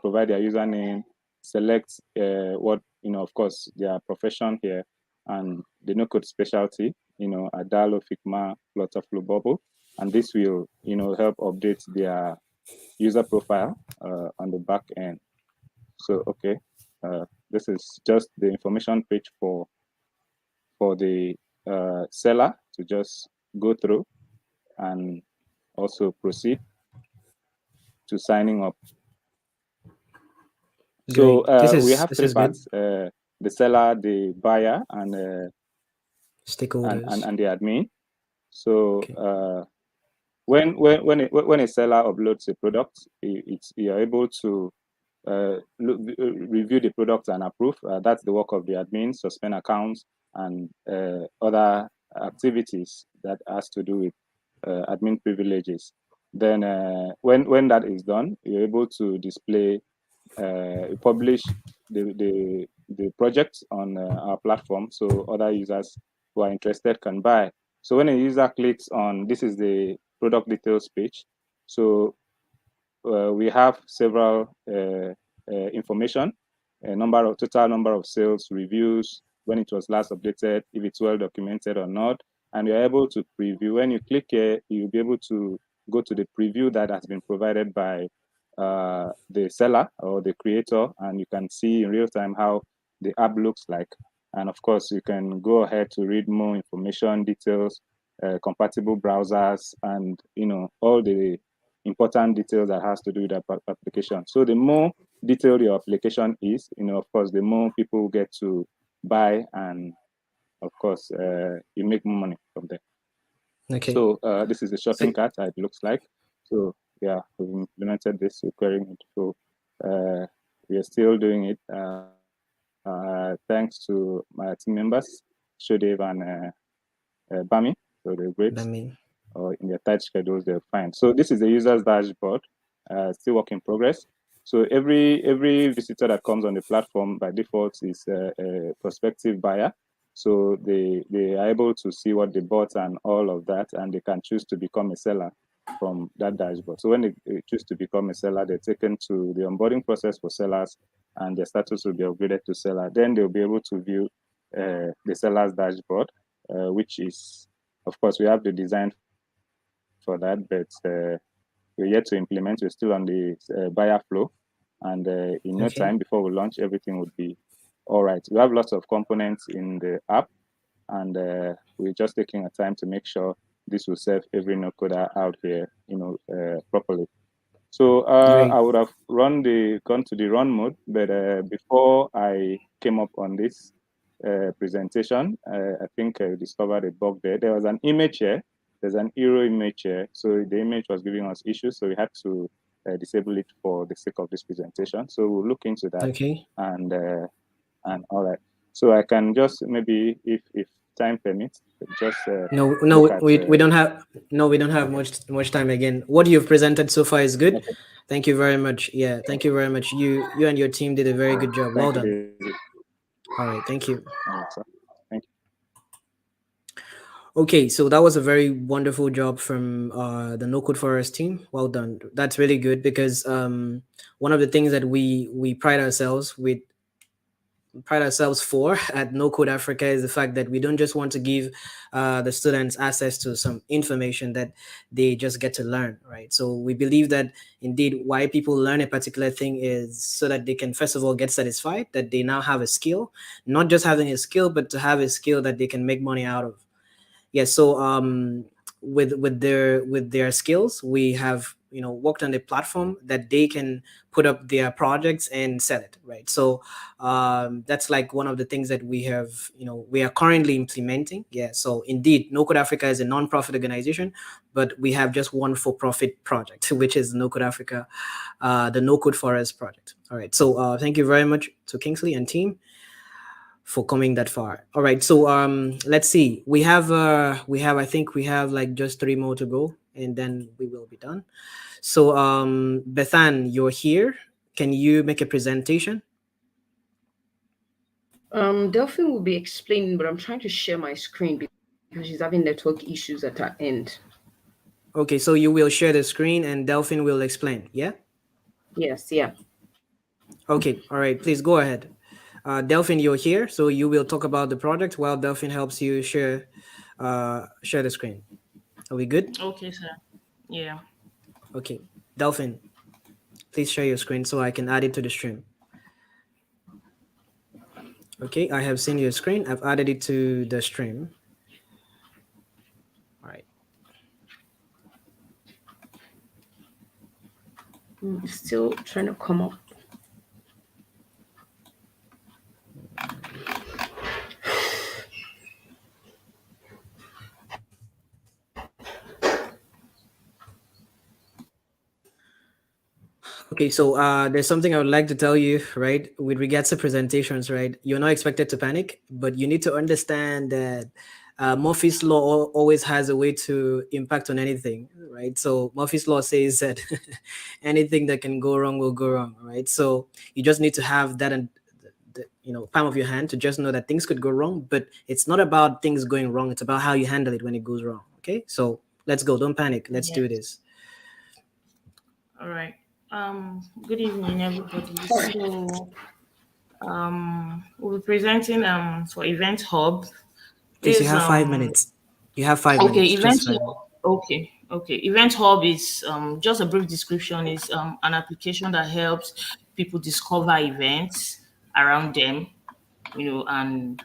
provide their username, select what of course their profession here, and the no-code specialty, Adalo, Figma, FlutterFlow, Bubble, and this will help update their user profile on the back end. So okay, this is just the information page for the seller to just go through and also proceed to signing up. So we have three parts: the seller, the buyer, and stakeholders, and the admin. So when a seller uploads a product, you're able to review the product and approve. That's the work of the admin, suspend accounts, and other activities that has to do with admin privileges. Then when that is done, you're able to display, publish the project on our platform, so other users who are interested can buy. So when a user clicks on, this is the product details page. So we have several information, total number of sales, reviews, when it was last updated, if it's well documented or not, and you're able to preview. When you click here, you'll be able to go to the preview that has been provided by the seller or the creator, and you can see in real time how the app looks like. And of course, you can go ahead to read more information, details, compatible browsers, and all the important details that has to do with that application. So the more detailed your application is, of course, the more people get to buy, and of course, you make more money from there. Okay. So this is the shopping cart, it looks like. So yeah, we've implemented this, we're querying it. So we are still doing it. Thanks to my team members, Shodev and Bami. So they're great. Or in their tight schedules, they're fine. So this is the user's dashboard, still work in progress. So every visitor that comes on the platform by default is a prospective buyer. So they are able to see what they bought and all of that, and they can choose to become a seller from that dashboard. So when they choose to become a seller, they're taken to the onboarding process for sellers, and their status will be upgraded to seller. Then they'll be able to view the seller's dashboard, which is, of course, we have the design for that, but we're yet to implement. We're still on the buyer flow, and in no time before we launch, everything would be all right. We have lots of components in the app, and we're just taking our time to make sure this will serve every no coder out here, properly. So I would have gone to the run mode, but before I came up on this presentation, I think I discovered a bug there. There was an image here. There's an error image here. So the image was giving us issues, so we had to disable it for the sake of this presentation. So we'll look into that. Okay. And all right. So I can just maybe, if time permits, just we don't have much time again. What you've presented so far is good. Okay. Thank you very much. Yeah, thank you very much. You and your team did a very good job. Well done. All right, thank you. Thank you. Okay, so that was a very wonderful job from the Nocode Forest team. Well done. That's really good, because one of the things that we pride ourselves for at Nocode Africa is the fact that we don't just want to give the students access to some information that they just get to learn, right? So we believe that indeed why people learn a particular thing is so that they can first of all get satisfied that they now have a skill, not just having a skill, but to have a skill that they can make money out of. Yeah, so with their skills, we have worked on a platform that they can put up their projects and sell it, right? So that's like one of the things that we have we are currently implementing. Yeah, so indeed Nocode Africa is a non-profit organization, but we have just one for-profit project, which is Nocode Africa, the Nocode Forest project. All right, so thank you very much to Kingsley and team for coming that far. All right, so let's see. I think we have like just 3 more to go, and then we will be done. So Bethan, you're here. Can you make a presentation? Delphine will be explaining, but I'm trying to share my screen because she's having network issues at her end. Okay, so you will share the screen and Delphine will explain, yeah? Yes, yeah. Okay, all right, please go ahead. Delphine, you're here, so you will talk about the project while Delphine helps you share the screen. Are we good? Okay, sir. Yeah. Okay, Delphine, please share your screen so I can add it to the stream. Okay, I have seen your screen. I've added it to the stream. All right. I'm still trying to come up. Okay, so there's something I would like to tell you, right? With regards to presentations, right? You're not expected to panic, but you need to understand that Murphy's law always has a way to impact on anything, right? So Murphy's law says that anything that can go wrong will go wrong, right? So you just need to have that and palm of your hand to just know that things could go wrong, but it's not about things going wrong. It's about how you handle it when it goes wrong. Okay, so let's go. Don't panic. Let's do Yes. this. All right. Good evening, everybody. So, we'll be presenting for Event Hub. Please, you This have 5 minutes. You have five Okay, minutes. Event Just 5 minutes. Hub. Okay, okay. Event Hub is just a brief description. Is an application that helps people discover events around them, and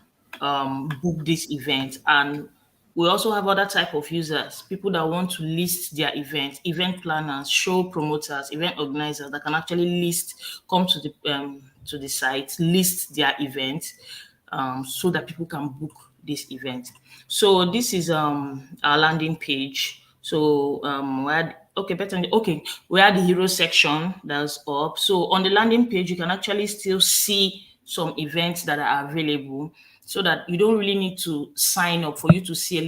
book this event. And we also have other type of users, people that want to list their events, event planners, show promoters, event organizers that can actually come to the site, list their event, so that people can book this event. So this is our landing page. So we had the hero section that's up. So on the landing page, you can actually still see some events that are available, so that you don't really need to sign up for you to see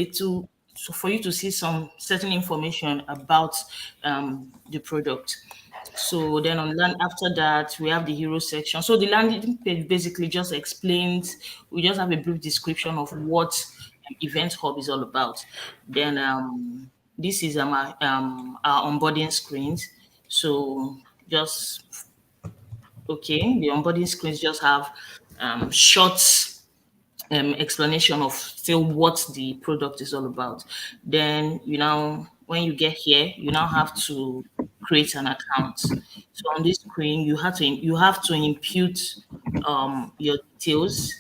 for you to see some certain information about the product. So then after that, we have the hero section. So the landing page basically just explains, we just have a brief description of what Event Hub is all about. Then this is our onboarding screens. So just the onboarding screens just have short explanation of still what the product is all about. Then when you get here, you now have to create an account. So on this screen, you have to input your details.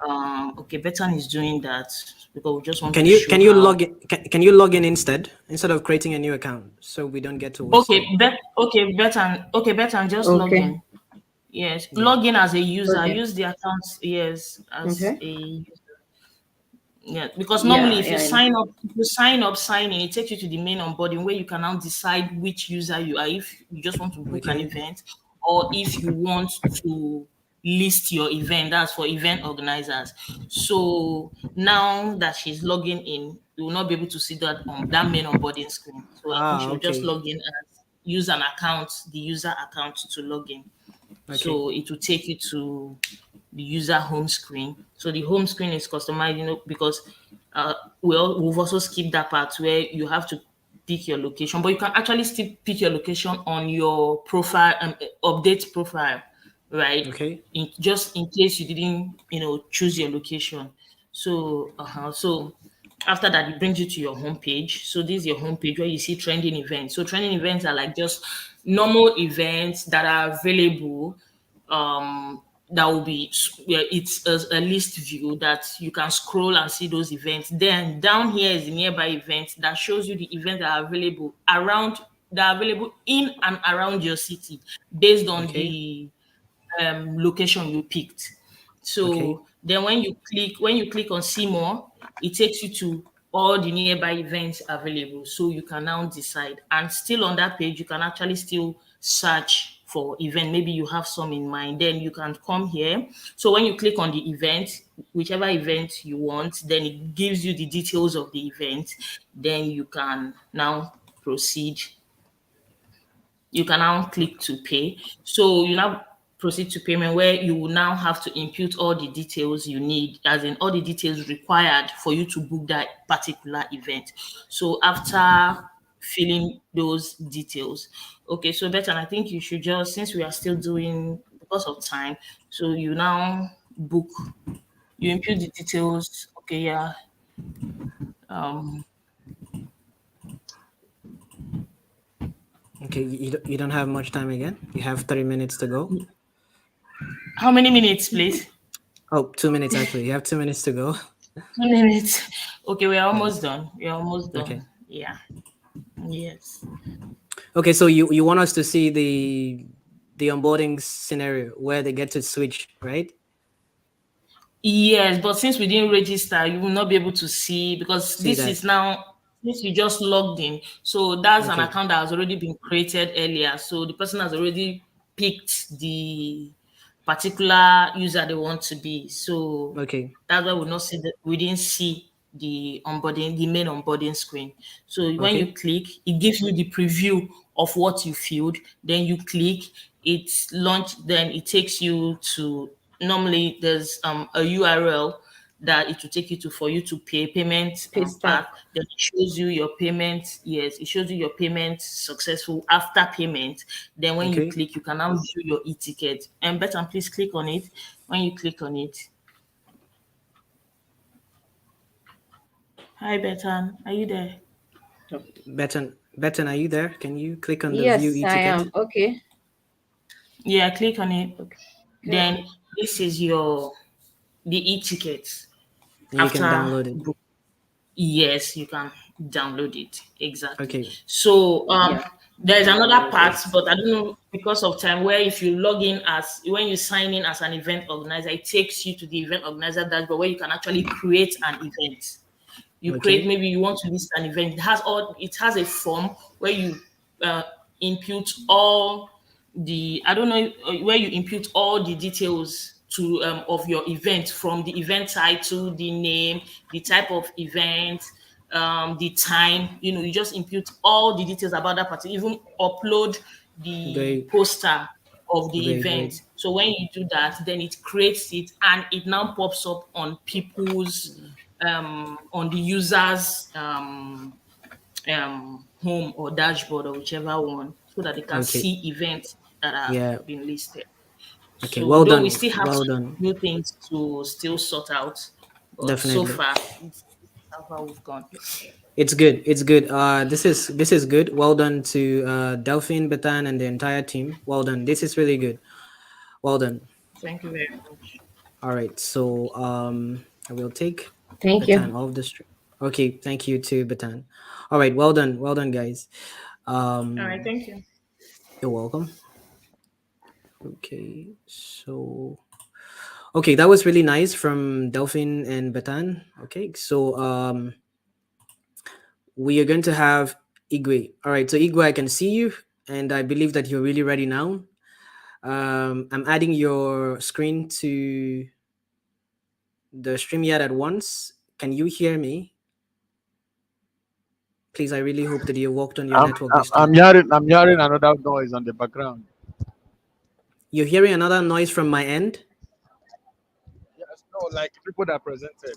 Okay, Betan is doing that because we just want Can to you show can you how. log in? Can you log in instead of creating a new account so we don't get to waste Okay, time? Betan, just log Okay. in. Yes, Yeah. log in as a user. Okay. Use the account, yes, as Okay. a yeah, because normally Yeah, yeah, I know. if you sign in, it takes you to the main onboarding where you can now decide which user you are, if you just want to book an Okay. event or if you want to list your event. That's for event organizers. So now that she's logging in, you will not be able to see that on that main onboarding screen. So I think she'll just Okay. log in as use an account, the user account to log in. Okay. So it will take you to the user home screen. So the home screen is customized, because we've also skipped that part where you have to pick your location, but you can actually still pick your location on your profile, update profile, right? Okay. Just in case you didn't, choose your location. So after that, it brings you to your home page. So this is your home page where you see trending events. So trending events are like just normal events that are available. That will be where it's a list view that you can scroll and see those events. Then down here is the nearby events that shows you the events that are available in and around your city based on Okay. the location you picked. Okay. So then when you click on see more, it takes you to all the nearby events available. So you can now decide. And still on that page, you can actually still search for event. Maybe you have some in mind. Then you can come here. So when you click on the event, whichever event you want, then it gives you the details of the event. Then you can now proceed. You can now click to pay. So you now proceed to payment, where you will now have to input all the details you need, as in all the details required for you to book that particular event. So after filling those details, okay, so Bethan, I think you should just, since we are still doing because of time, so you now book, you input the details. Okay, yeah. Um, Okay. You don't have much time again. You have 30 minutes to go. how many minutes, please? Oh, 2 minutes actually. You have 2 minutes to go. 2 minutes. Okay, we are Yeah. almost done. We are almost Okay. done. Yeah. Yes. Okay. So you want us to see the onboarding scenario where they get to switch, right? Yes, but since we didn't register, you will not be able to see, because See this that. is now since you just logged in, so that's an Okay. account that has already been created earlier. So the person has already picked the particular user they want to be. So Okay. that's why we didn't see the main onboarding screen. So when you Okay. click, it gives you the preview of what you filled. Then you click, it's launched. Then it takes you to, normally there's a URL that it will take you to for you to pay payment Paste path. up. Then it shows you your payment. Yes, it shows you your payment successful after payment. Then when you Okay. click, you can now view your e-ticket. And Bethan, please click on it. When you click on it, hi Bethan, are you there? Betten, are you there? Can you click on the view Yes, I e-ticket? am. Okay. Yeah, click on it. Okay. Then this is the e-ticket And you can after download it. book. Yes, you can download it. Exactly. Okay. So Yeah. there's another Download part, it. but I don't know because of time, where if you log in as when you sign in as an event organizer, it takes you to the event organizer dashboard where you can actually create an event. You create, Okay. maybe you want to list an event. It has a form where you uh, input all the, I don't know, where you input all the details to of your event, from the event title, the name, the type of event, the time. You just input all the details about that party, even upload the Great. poster of the Great. Great. event. So when you do that, then it creates it, and it now pops up on people's on the user's home or dashboard, or whichever one, so that they can Okay. see events that have Yeah. been listed. Okay. So Well though we done. still have Well some done. new things to still sort out, but so Definitely. far this is how far we've gone. It's good. It's good. This is good. Well done to Delphine, Betan, and the entire team. Well done. This is really good. Well done. Thank you very much. All right. So I will take Thank Betan you. off the stream. Okay. Thank you to Betan. All right. Well done. Well done, guys. All right, Um, thank you. you're welcome. Okay. So okay, that was really nice from Delphine and Betan. Okay. So we are going to have Igwe. All right. So Igwe, I can see you, and I believe that you're really ready now. I'm adding your screen to the StreamYard at once. Can you hear me? Please, I really hope that you worked on your network this I'm time. hearing another noise on the background. You're hearing another noise from my end? Yes, no, like people that presented.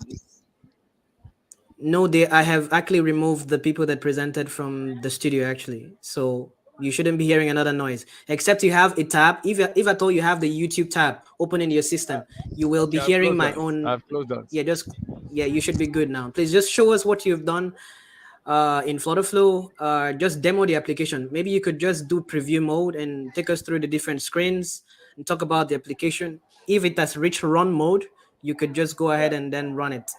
No, I have actually removed the people that presented from the studio actually. So you shouldn't be hearing another noise. Except you have a tab. If at all you have the YouTube tab open in your system, you will be Okay, I've hearing closed my that. own. I've closed that. Yeah, you should be good now. Please just show us what you've done in FlutterFlow. Just demo the application. Maybe you could just do preview mode and take us through the different screens and talk about the application. If it has reached run mode, you could just go ahead and then run it.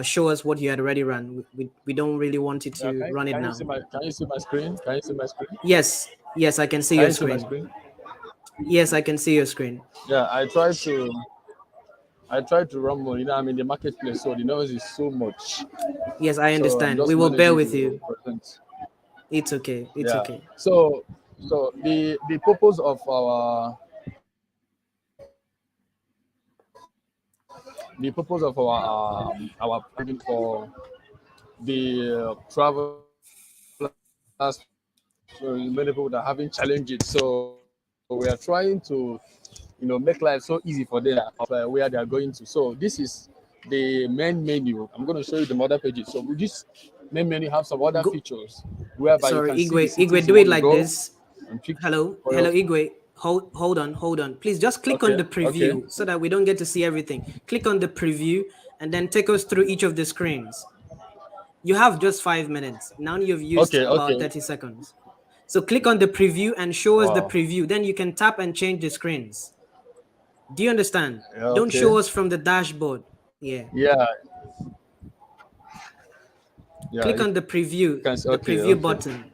Show us what you had already run. We don't really want you Yeah, to run it now. can you see my screen? Can you see my screen? Yes, I can see Can your you see my screen. screen? Yes, I can see your screen. Yeah, I tried to run more. I'm in the marketplace, so the noise is so much. Yes, I So I'm understand. We just will bear managing with to you. present. It's okay. It's Yeah. okay. So the purpose of our planning for the travelers, so many people that are having challenges. So we are trying to make life so easy for them of where they are going to. So this is the main menu. I'm going to show you the other pages. So with this main menu have some other Go. features whereby you Sorry, can see the Igwe, cities you do it want to like go this. and pick Hello, for your. Igwe. Hold on. Please just click on Okay, the okay, preview so that we don't get to see everything. Click on the preview and then take us through each of the screens. You have just 5 minutes. Now you've used okay, about okay. 30 seconds. So click on the preview and show us the Wow. preview. Then you can tap and change the screens. Do you understand? Yeah, Don't okay. show us from the dashboard. Yeah. Yeah, yeah. Click You on can see. the Okay, preview okay. button.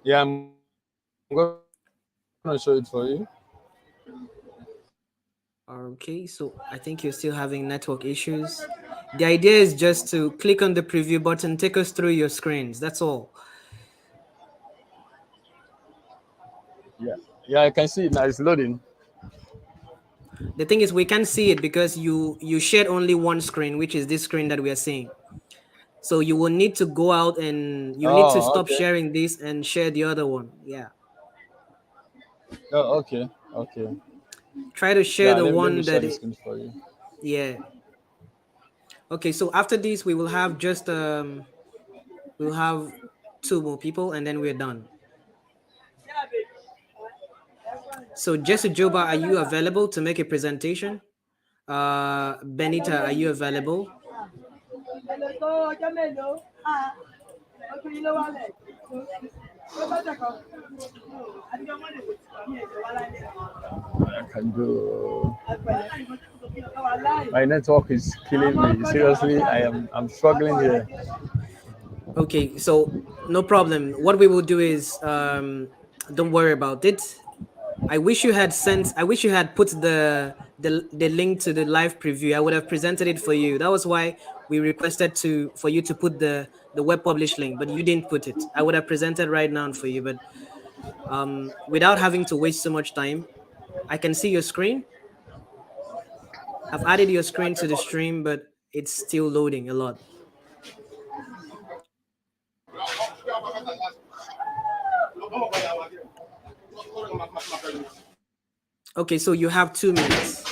Yeah, I'm going to show it for you. Okay, so I think you're still having network issues. The idea is just to click on the preview button, take us through your screens. That's all. Yeah, yeah, I can see it now. It's loading. The thing is, we can't see it because you shared only one screen, which is this screen that we are seeing. So you will need to go out and you need to Oh, stop okay. sharing this and share the other one. Yeah. Oh, okay, okay. Try to share Yeah, the let me one share that the screen for you. yeah. Okay, so after this we will have just we'll have two more people and then we're done. So Jesse Joba, are you available to make a presentation? Benita, are you available? I can do. My network is killing me. Seriously, I'm struggling here. Okay, so no problem. What we will do is don't worry about it. I wish you had put the link to the live preview. I would have presented it for you. That was why we requested to for you to put the web publish link, but you didn't put it. I would have presented right now for you, but without having to waste so much time, I can see your screen. I've added your screen to the stream, but it's still loading a lot. Okay, so you have 2 minutes.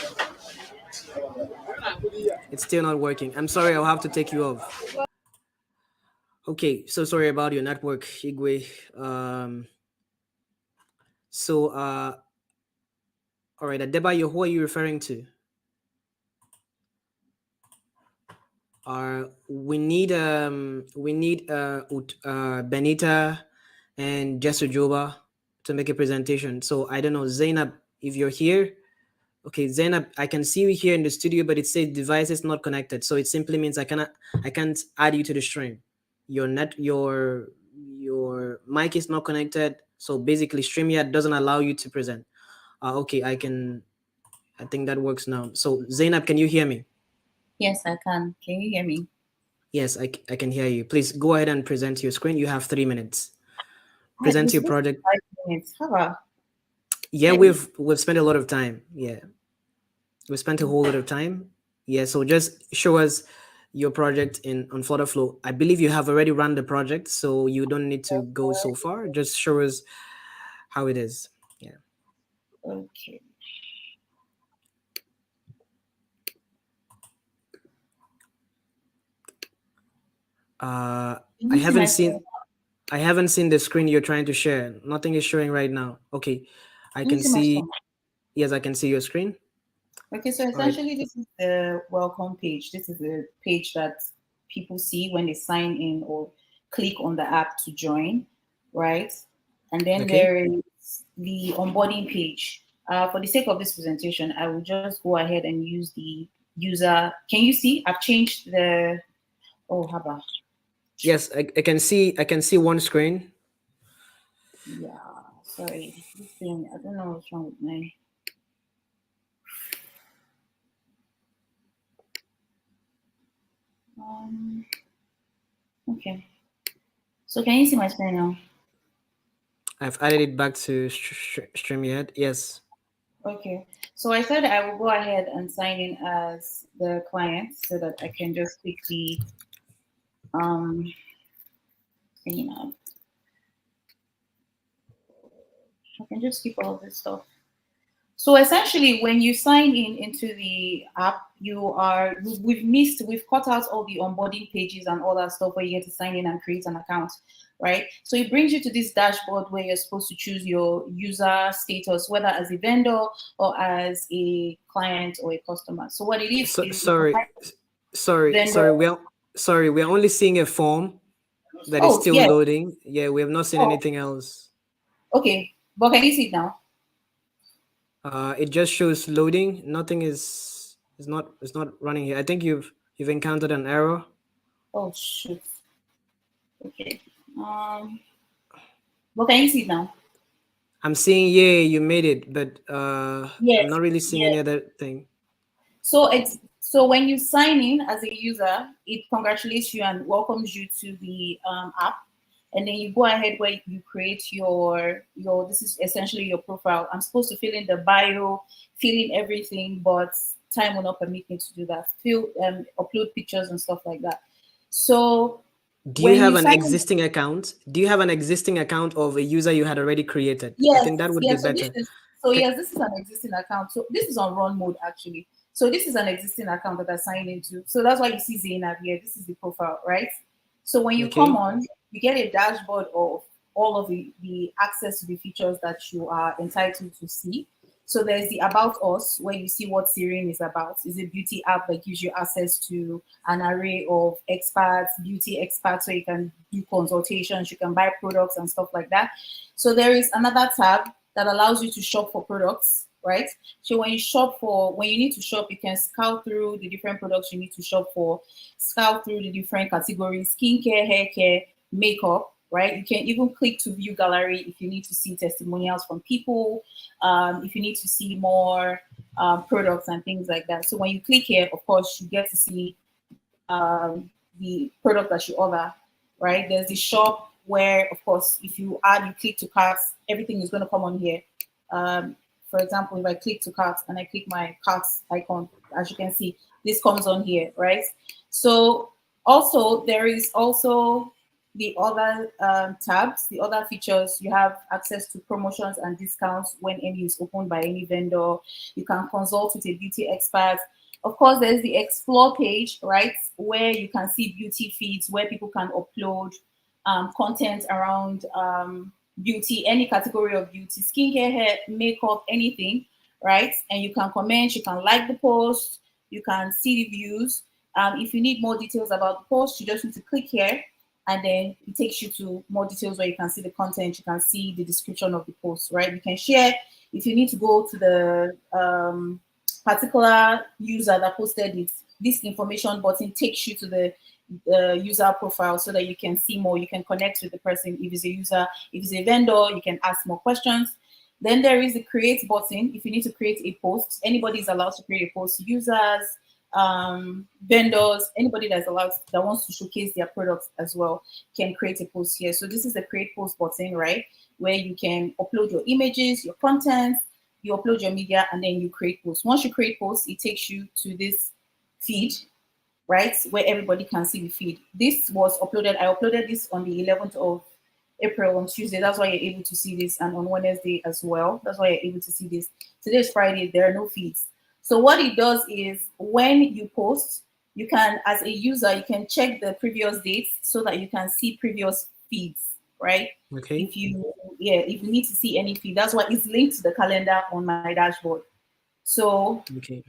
It's still not working. I'm sorry, I'll have to take you off. Okay, so sorry about your network, Igwe. So all right, Adebayo, who are you referring to? We need Benita and Jesujoba to make a presentation. So I don't know, Zainab, if you're here. Okay, Zainab, I can see you here in the studio, but it says device is not connected. So it simply means I can't add you to the stream. Your mic is not connected. So basically StreamYard doesn't allow you to present. Okay, I think that works now. So Zainab, can you hear me? Yes, I can. Can you hear me? Yes, I can hear you. Please go ahead and present your screen. You have 3 minutes. Ah, Present it's your supposed to be project. 5 minutes. How about? Yeah, Let me. we've spent a lot of time. Yeah, we spent a whole lot of time. Yeah, so just show us your project on FlutterFlow. I believe you have already run the project, so you don't need to go so far. Just show us how it is. Yeah. Okay. I Can you see haven't my screen? seen the screen you're trying to share. Nothing is showing right now. Okay, I Can you can see my see. screen? Yes, I can see your screen. Okay, so All right. essentially, this is the welcome page. This is the page that people see when they sign in or click on the app to join, right? And then Okay. there is the onboarding page. For the sake of this presentation, I will just go ahead and use the user. Can you see? I've changed the. Oh, how about? Yes, I can see. I can see one screen. Yeah, sorry. This thing, I don't know what's wrong with my. Okay. So can you see my screen now? I've added it back to StreamYard. Yes. Okay. So I said I will go ahead and sign in as the client so that I can just quickly you know, I can just skip all this stuff. So essentially, when you sign in into the app, we've cut out all the onboarding pages and all that stuff where you get to sign in and create an account, right? So it brings you to this dashboard where you're supposed to choose your user status, whether as a vendor or as a client or a customer. So what it is Sorry. vendor. We're only seeing a form that is Oh still yeah. loading. Yeah, we have not seen Oh, anything else. okay. But can you see it now? It just shows loading. Nothing is not running here. I think you've encountered an error. Oh shoot. Okay. But can you see it now? I'm seeing, yeah, you made it, but I'm Yes, not really seeing any yes. other thing. So when you sign in as a user, it congratulates you and welcomes you to the app, and then you go ahead where you create your. This is essentially your profile. I'm supposed to fill in the bio, fill in everything, but time will not permit me to do that. Upload pictures and stuff like that. So Do you when have you an sign in, existing account? Do you have an existing account of a user you had already created? I yes, think that would be yes. better. Ca- Yes, this is an existing account. So this is on run mode actually. So this is an existing account that I signed into. So that's why you see Zainab here. This is the profile, right? So when you come Okay. on, you get a dashboard of all of the access to the features that you are entitled to see. So there's the About Us, where you see what Serene is about. It's a beauty app that gives you access to an array of experts, beauty experts, so you can do consultations, you can buy products and stuff like that. So there is another tab that allows you to shop for products, right? So when you need to shop, you can scout through the different products you need to shop for, scout through the different categories, skincare, hair care, makeup, right? You can even click to view gallery if you need to see testimonials from people, if you need to see more products and things like that. So when you click here, of course, you get to see the product that you order, right? There's the shop where, of course, if you add, you click to carts, everything is going to come on here. Um, for example, if I click to carts and I click my carts icon, as you can see, this comes on here, right? So also there is also the other tabs, the other features. You have access to promotions and discounts when any is opened by any vendor. You can consult with a beauty expert. Of course, there's the explore page, right, where you can see beauty feeds, where people can upload content around beauty, any category of beauty, skincare, hair, makeup, anything, right? And you can comment, you can like the post, you can see the views. If you need more details about the post, you just need to click here, and then it takes you to more details where you can see the content, you can see the description of the post, right? You can share. If you need to go to the particular user that posted it, this information button takes you to the user profile so that you can see more. You can connect with the person. If it's a user, if it's a vendor, you can ask more questions. Then there is the create button. If you need to create a post, anybody is allowed to create a post. Users, vendors, anybody that's allowed that wants to showcase their products as well can create a post here. So this is the create post button, right? Where you can upload your images, your content, you upload your media, and then you create posts. Once you create posts, it takes you to this feed, right, where everybody can see the feed. This was uploaded. I uploaded this on the 11th of April on Tuesday. That's why you're able to see this, and on Wednesday as well. That's why you're able to see this. Today is Friday. There are no feeds. So what it does is when you post, you can, as a user, you can check the previous dates so that you can see previous feeds, right? Okay. If you need to see any feed, that's why it's linked to the calendar on my dashboard. So Okay.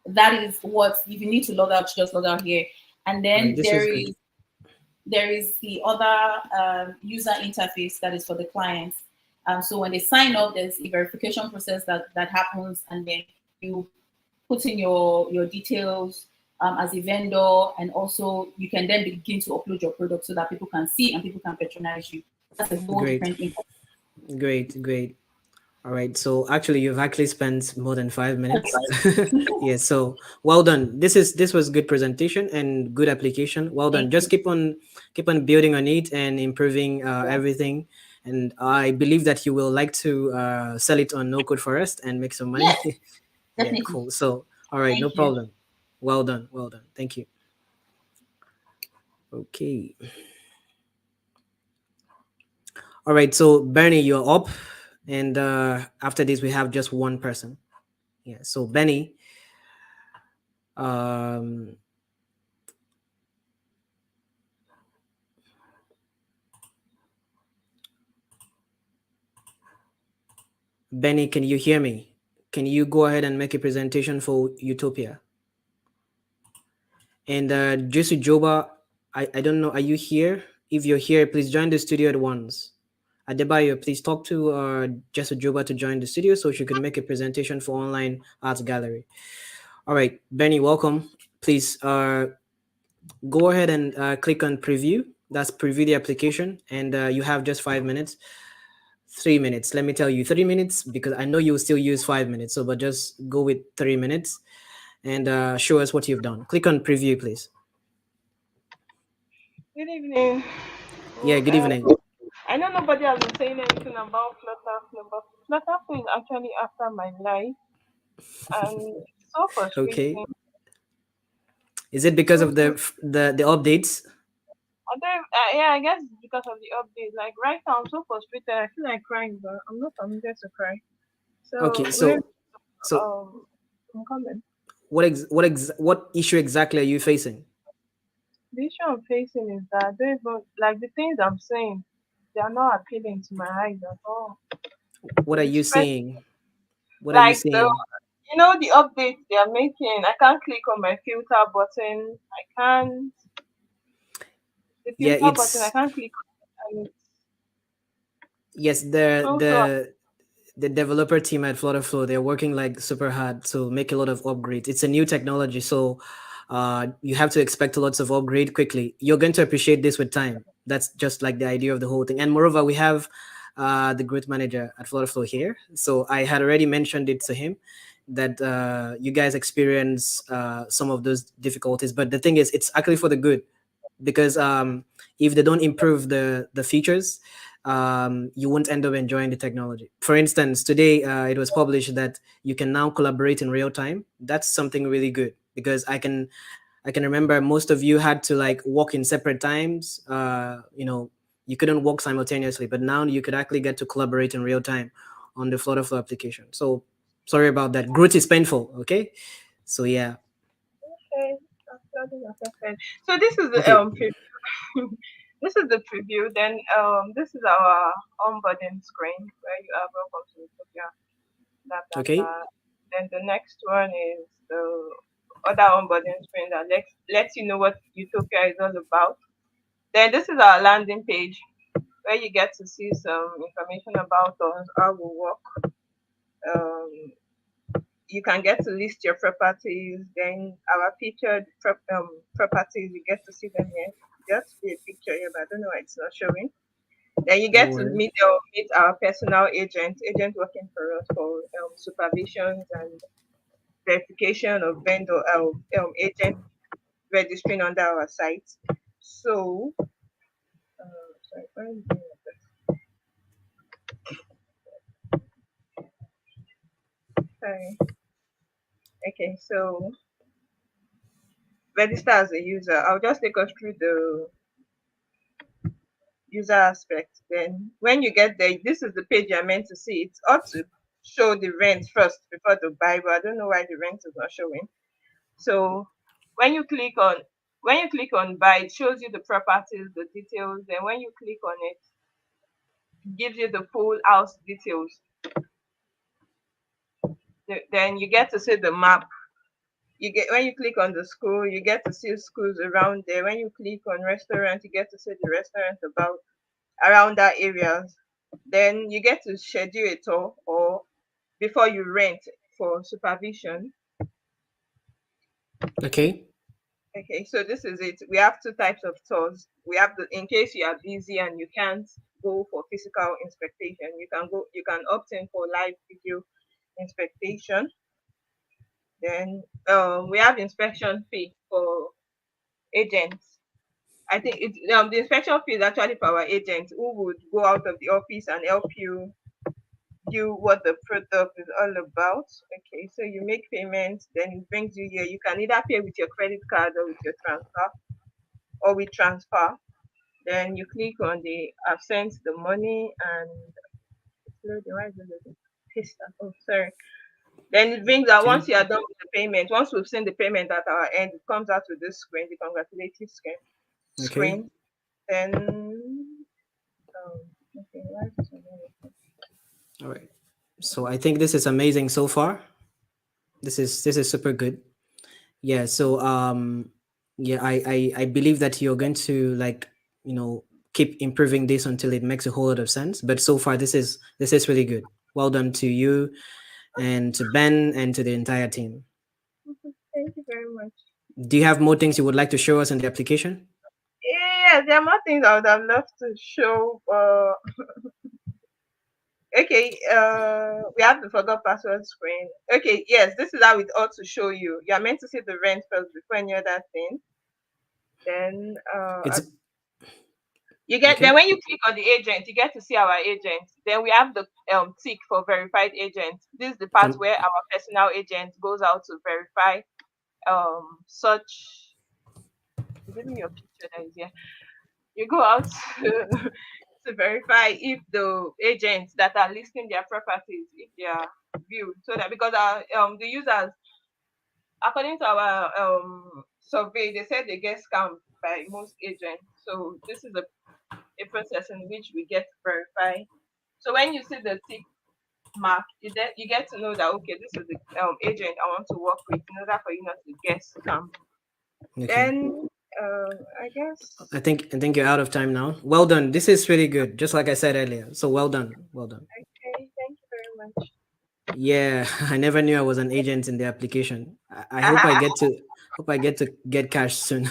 that is what, if you need to log out, just log out here. And All right. then This is good. there is the other user interface that is for the clients. So when they sign up, there's a verification process that happens, and then you put in your details as a vendor, and also you can then begin to upload your product so that people can see and people can patronize you. That's a whole Great. different thing. Great. All right. So actually, you've actually spent more than 5 minutes. Yeah. So well done. This was good presentation and good application. Well done. Thank Just you. keep on building on it and improving everything. And I believe that you will like to sell it on Nocode Forest and make some money. Yes, Yeah. definitely. Cool. So all right. No Thank you. problem. Well done. Well done. Thank you. Okay. All right. So Bernie, you're up, and after this we have just one person. Yeah. So Benny. Um, Benny, can you hear me? Can you go ahead and make a presentation for Utopia? And Jesu Joba, I don't know, are you here? If you're here, please join the studio at once. Adebayo, please talk to Jesu Joba to join the studio so she can make a presentation for online arts gallery. All right, Benny, welcome. Please go ahead and click on preview. That's preview the application, and you have just 5 minutes. 3 minutes. Let me tell you, 3 minutes, because I know you'll still use 5 minutes. So, but just go with 3 minutes and show us what you've done. Click on preview, please. Good evening. Yeah, Oh, good evening. I know nobody has been saying anything about FlutterFlow, but FlutterFlow is actually after my life, and it's so Okay. frustrating. Is it because So of the updates? I don't, yeah, I guess it's because of the update. Like right now, I'm so frustrated. I feel like crying, but I'm not permitted to cry. So Okay, we're so I'm coming. what issue exactly are you facing? The issue I'm facing is that I don't even like the things I'm saying. They are not appealing to my eyes at all. What are It's you stress. seeing? What are you Like the seeing? the updates they are making. I can't click on my filter button. I can't the Yeah, filter button. I it's can't click on it. And yes, so the developer team at FlutterFlow, they're working like super hard to make a lot of upgrades. It's a new technology, so you have to expect lots of upgrade quickly. You're going to appreciate this with time. That's just like the idea of the whole thing. And moreover, we have the growth manager at FlutterFlow here. So I had already mentioned it to him that you guys experience some of those difficulties. But the thing is, it's actually for the good, because if they don't improve the features, you won't end up enjoying the technology. For instance, today it was published that you can now collaborate in real time. That's something really good, because I can remember most of you had to like walk in separate times. You couldn't walk simultaneously, but now you could actually get to collaborate in real time on the FlutterFlow application. So sorry about that. Growth is painful. Okay, so yeah. okay, that's affected. So this is the Okay. preview. This is the preview. Then this is our onboarding screen where you are welcome to Utopia. Blah blah Okay. blah. Then the next one is the other onboarding screen that lets you know what Utopia is all about. Then this is our landing page where you get to see some information about us, how we work. Um, you can get to list your properties. Then our featured properties, you get to see them here. There has to be a picture here, but I don't know why it's not showing. Then you No get to worries. meet our personal agent working for us for supervisions and verification of vendor agent registering under our site. So, sorry, why am I doing that? Sorry. Okay, so register as a user. I'll just take us through the user aspect. Then when you get there, this is the page you're meant to see. It's ought to show the rent first before the buy, but I don't know why the rent is not showing. So when you click on buy, it shows you the properties, the details. Then when you click on it, it gives you the full house details. Then you get to see the map. You get when you click on the school, you get to see schools around there. When you click on restaurant, you get to see the restaurant about around that areas. Then you get to schedule a tour or before you rent for supervision. Okay. Okay, so this is it. We have two types of tours. We have the in case you are busy and you can't go for physical inspection, you can opt in for live video inspection. Then we have inspection fee for agents. I think the inspection fee is actually for our agents who would go out of the office and help you do what the product is all about. Okay, so you make payments, then it brings you here. You can either pay with your credit card or with your transfer or with transfer. Then you click on the I've sent the money and it's loading. Why is it loading? Oh, sorry. Then it brings out Okay. once you are done with the payment, once we've seen the payment at our end, it comes out to this screen, the congratulatory screen. Okay. Then okay, why is this one not working? All right. So I think this is amazing so far. This is super good. Yeah. So yeah, I believe that you're going to like keep improving this until it makes a whole lot of sense. But so far, this is really good. Well done to you and to Ben and to the entire team. Thank you very much. Do you have more things you would like to show us in the application? Yeah, there are more things I would have loved to show. Okay, we have the forgot password screen. Okay, yes, this is how it ought to show you. You are meant to see the rent first before any other thing. Then It's you get then okay. when you click on the agent, you get to see our agent. Then we have the tick for verified agent. This is the part From where our personal agent goes out to verify such. Give me your picture that is here. You go out to verify if the agents that are listing their properties, if they are viewed, so that because our the users, according to our survey, they said they get scammed by most agents. So this is a process in which we get to verify. So when you see the tick mark, you get to know that okay, this is the agent I want to work with in order for you not to get scammed. okay. Then I guess I think you're out of time now. Well done. This is really good. Just like I said earlier. So well done. Well done. okay, thank you very much. Yeah, I never knew I was an agent in the application. I hope I get to get cash soon.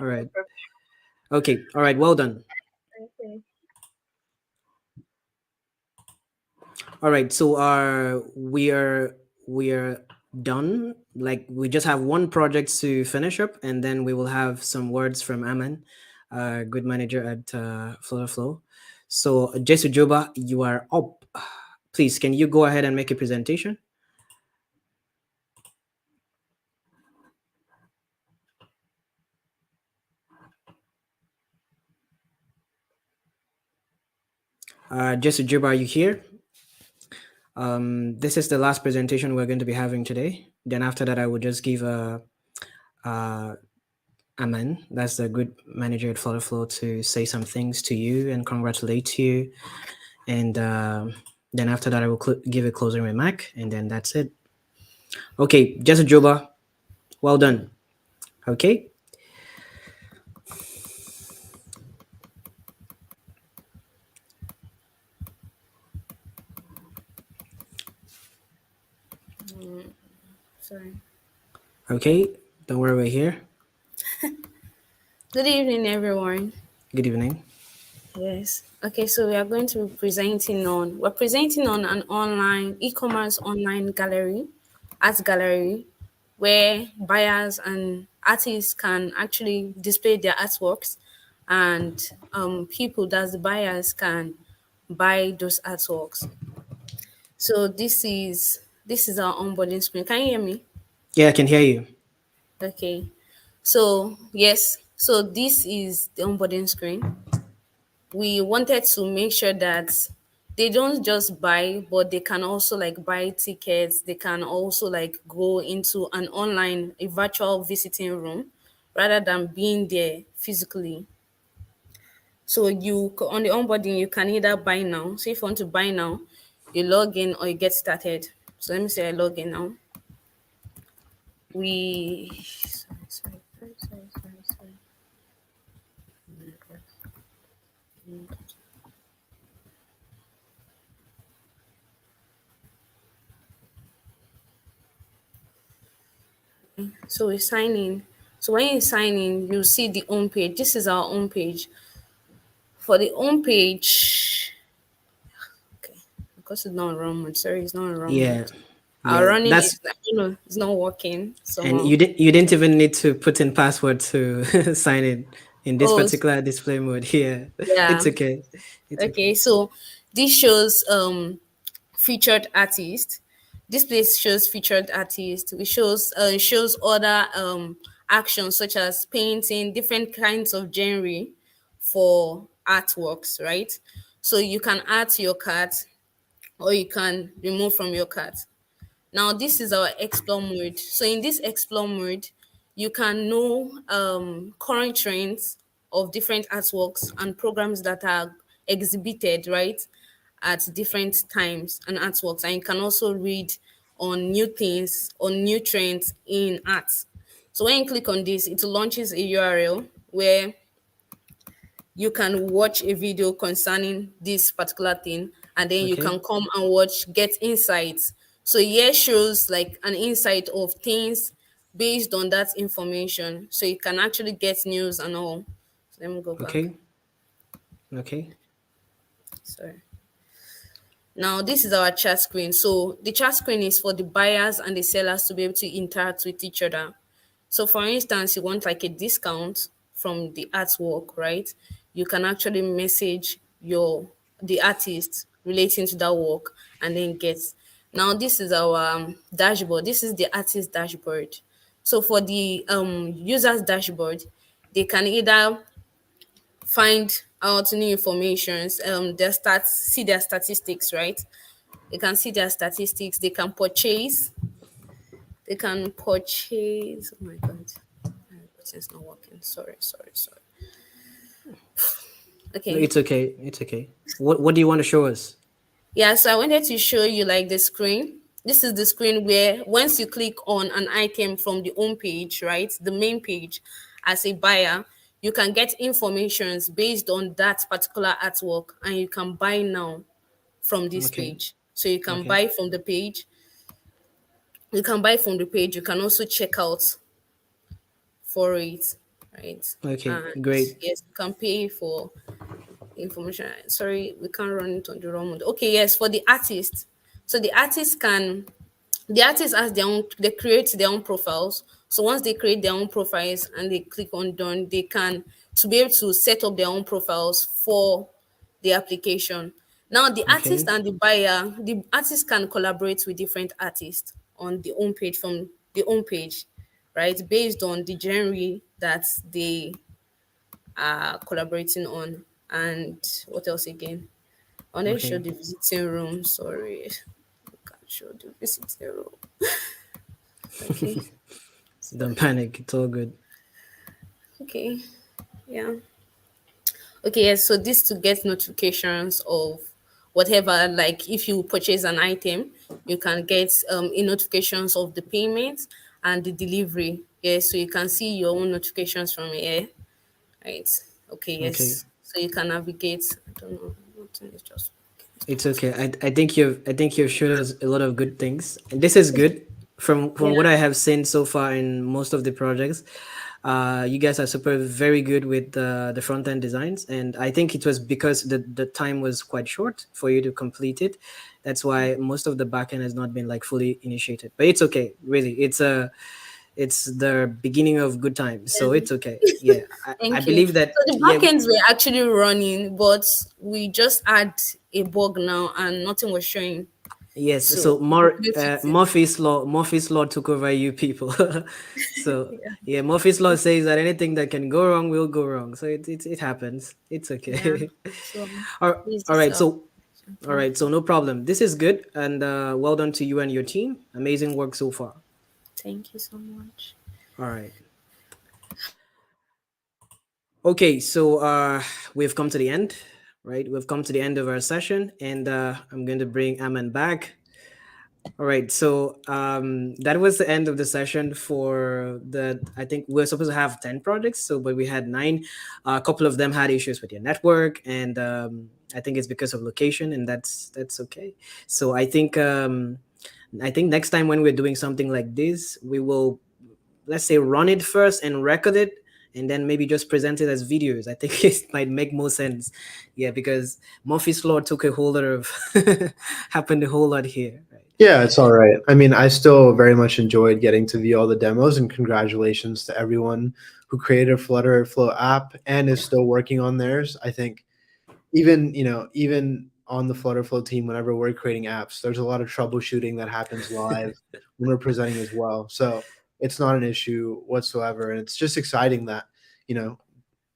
All right. Okay. All right. Well done. Okay. All right. So we are done. Like we just have one project to finish up, and then we will have some words from Aman, good manager at FlutterFlow. So Jesu Joba, you are up. Please, can you go ahead and make a presentation? Jesu Joba, are you here? This is the last presentation we're going to be having today. Then after that, I will just give Aman, that's the good manager at FlutterFlow, to say some things to you and congratulate you. And then after that, I will give a closing remark, and then that's it. Okay, Jesse Joba, well done. Okay. Sorry. Okay, don't worry, we're here. Good evening, everyone. Good evening. Yes. Okay, so we are going to be we're presenting on an online e-commerce online gallery, art gallery, where buyers and artists can actually display their artworks, and people, that's the buyers, can buy those artworks. So this is our onboarding screen. Can you hear me? Yeah, I can hear you. Okay. So yes, so this is the onboarding screen. We wanted to make sure that they don't just buy, but they can also like buy tickets. They can also like go into an online, a virtual visiting room rather than being there physically. So on the onboarding, you can either buy now. So if you want to buy now, you log in or you get started. So let me say I log in now. Sorry. So we sign in. So when you sign in, you see the home page. This is our home page. For the home page, okay, because it's not run mode. Sorry, it's not run Yeah, mode. Our yeah. running That's is, it's not working and somehow. you didn't even need to put in password to sign in this Oh, particular display mode. Yeah, yeah. it's okay. It's Okay, okay. so this shows featured artist. This place shows featured artist. It shows other actions such as painting, different kinds of genre for artworks, right? So you can add to your cart or you can remove from your cart. Now this is our explore mode. So in this explore mode, you can know current trends of different artworks and programs that are exhibited, right, at different times and artworks. And you can also read on new things, on new trends in art. So when you click on this, it launches a URL where you can watch a video concerning this particular thing, and then you Okay. can come and get insights. So here shows like an insight of things based on that information, so you can actually get news and all. So let me go back. Okay. Okay. Sorry. Now, this is our chat screen. So the chat screen is for the buyers and the sellers to be able to interact with each other. So for instance, you want like a discount from the artwork, right? You can actually message the artist relating to that work and then get. Now this is our dashboard. This is the artist dashboard. So for the users dashboard, they can either find out new informations, their stats, see their statistics, right? They can see their statistics, they can purchase, oh my god, it's not working. Sorry. No, Okay. it's okay. It's okay. What do you want to show us? Yeah, so I wanted to show you like the screen. This is the screen where once you click on an item from the home page, right, the main page, as a buyer, you can get informations based on that particular artwork and you can buy now from this Okay. page. So you can Okay. buy from the page. You can buy from the page. You can also check out for it, right? Okay. And Great. yes, you can pay for information. Sorry, we can't run it on the wrong one. Okay, yes, for the artist. So the artist has their own, they create their own profiles. So once they create their own profiles and they click on done, they can to be able to set up their own profiles for the application. Now the artist Okay. and the artist can collaborate with different artists on the home page from the home page, right? Based on the genre that they are collaborating on. And what else again? I wanted to show Okay. the visiting room. Sorry, I can't show the visiting room. Okay, Don't sorry. panic. It's all good. Okay, yeah. Okay, yes. So this to get notifications of whatever. Like if you purchase an item, you can get in notifications of the payment and the delivery. Yes, so you can see your own notifications from here. Right. Okay. Okay. Yes. So you can navigate. I don't know. Nothing is just. It's okay. I think you've showed us a lot of good things, and this is good from Yeah. what I have seen so far in most of the projects. You guys are super very good with the front end designs, and I think it was because the time was quite short for you to complete it. That's why most of the backend has not been like fully initiated. But it's okay. Really, it's the beginning of good times, so it's okay. Yeah, I Thank you. believe So that. the Yeah. backends were actually running, but we just had a bug now and nothing was showing. Yes, So so we couldn't fix it. Murphy's law took over you people. So yeah, Murphy's law says that anything that can go wrong will go wrong. So it happens. It's Yeah. okay. So this All is right. So all right. So no problem. This is good, and well done to you and your team. Amazing work so far. thank you so much. All right. Okay. So we've come to the end. Right. We've come to the end of our session, and I'm going to bring Aman back. All right, so that was the end of the session for the. I think we're supposed to have 10 projects, so but we had 9. A couple of them had issues with your network, and I think it's because of location, and that's okay. So I think next time when we're doing something like this, we will, let's say, run it first and record it, and then maybe just present it as videos. I think it might make more sense. Yeah, because Murphy's law took a whole lot of happened a whole lot here. Right? Yeah, it's all right. I mean, I still very much enjoyed getting to view all the demos, and congratulations to everyone who created a FlutterFlow app and is still working on theirs. I think even on the FlutterFlow team, whenever we're creating apps, there's a lot of troubleshooting that happens live when we're presenting as well. So it's not an issue whatsoever, and it's just exciting that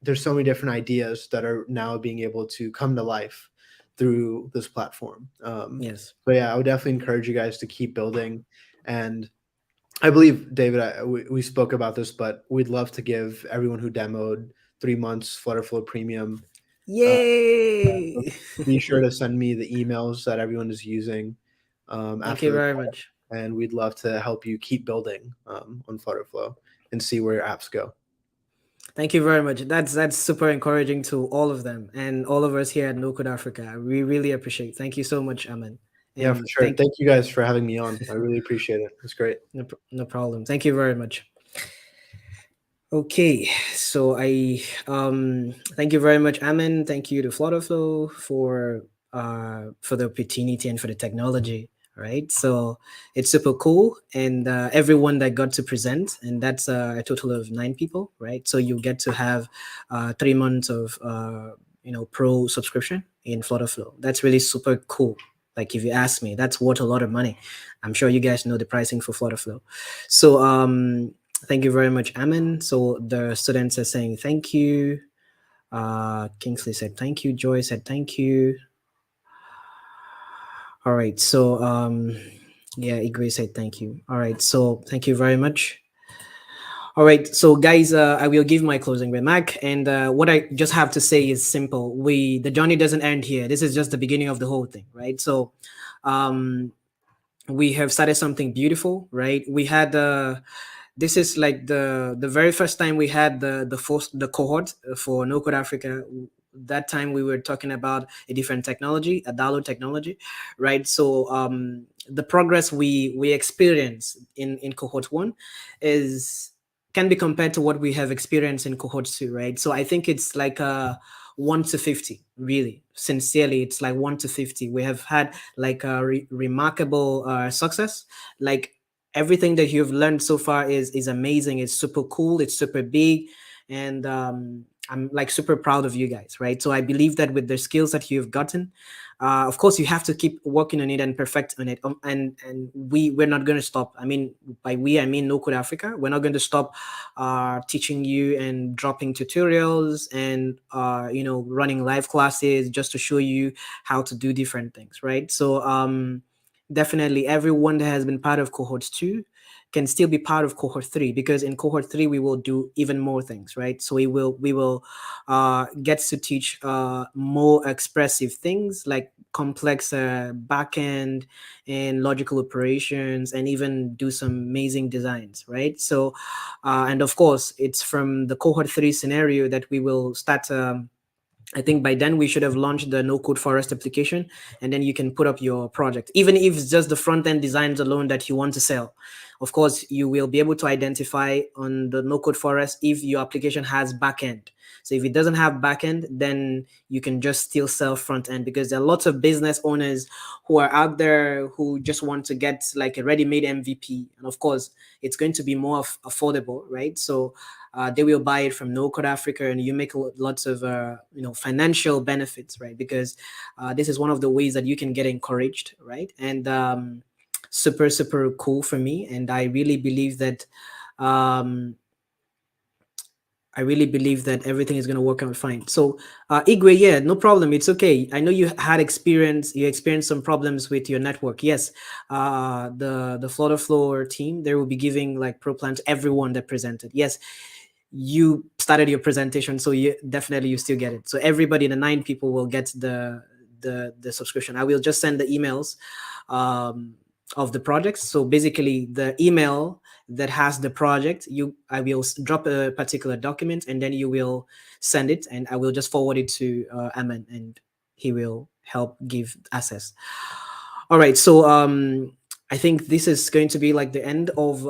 there's so many different ideas that are now being able to come to life through this platform. Yes. But yeah, I would definitely encourage you guys to keep building. And I believe, David, we spoke about this, but we'd love to give everyone who demoed 3 months FlutterFlow Premium. Yay! Be sure to send me the emails that everyone is using Thank after you the very call, much. and we'd love to help you keep building on FlutterFlow and see where your apps go. Thank you very much. That's super encouraging to all of them and all of us here at Nocode Africa. We really appreciate. Thank you so much, Aman. Yeah, for sure. Thank you guys for having me on. I really appreciate it. It's great. No problem. Thank you very much. Okay, so I thank you very much, Aman. Thank you to FlutterFlow for for the opportunity and for the technology. Right, so it's super cool, and everyone that got to present, and that's a total of 9 people, right? So you get to have 3 months of pro subscription in FlutterFlow. That's really super cool. Like, if you ask me, that's worth a lot of money. I'm sure you guys know the pricing for FlutterFlow. So thank you very much, Amen. So the students are saying thank you. Kingsley said thank you. Joy said thank you. All right, so yeah, Igwe said thank you. All right, so thank you very much. All right, so guys, I will give my closing remark, and what I just have to say is simple. The journey doesn't end here. This is just the beginning of the whole thing, right? So we have started something beautiful, right? We had this is like the very first time we had the cohort for Nocode Africa. That time we were talking about a different technology, a download technology, right? So the progress we experience in cohort 1 can be compared to what we have experienced in cohort 2, right? So I think it's like a 1 to 50, really. Sincerely, it's like 1 to 50. We have had like a remarkable success. Like, everything that you've learned so far is amazing. It's super cool. It's super big, and I'm like super proud of you guys, right? So I believe that with the skills that you've gotten, of course, you have to keep working on it and perfect on it. And we're not going to stop. I mean, by we, I mean Nocode Africa. We're not going to stop teaching you and dropping tutorials and running live classes just to show you how to do different things, right? So definitely everyone that has been part of cohort 2 can still be part of cohort 3, because in cohort 3 we will do even more things, right? So we will get to teach more expressive things like complex backend and logical operations, and even do some amazing designs, right? So and of course, it's from the cohort 3 scenario that we will start I think by then we should have launched the no code forest application, and then you can put up your project, even if it's just the front end designs alone that you want to sell. Of course, you will be able to identify on the no code forest if your application has backend. So if it doesn't have backend, then you can just still sell front end, because there are lots of business owners who are out there who just want to get like a ready-made MVP, and of course, it's going to be more affordable, right? So they will buy it from Nocode Africa, and you make lots of financial benefits, right? Because this is one of the ways that you can get encouraged, right? And super cool for me, and I really believe that everything is going to work out fine. So Igwe, yeah, no problem, it's okay. I know you experienced some problems with your network. Yes, the FlutterFlow team, they will be giving like pro plan to everyone that presented. Yes, you started your presentation, so you still get it. So everybody, the 9 people, will get the subscription. I will just send the emails of the projects. So basically, the email that has the project, I will drop a particular document, and then you will send it, and I will just forward it to Aman, and he will help give access. All right, so I think this is going to be like the end of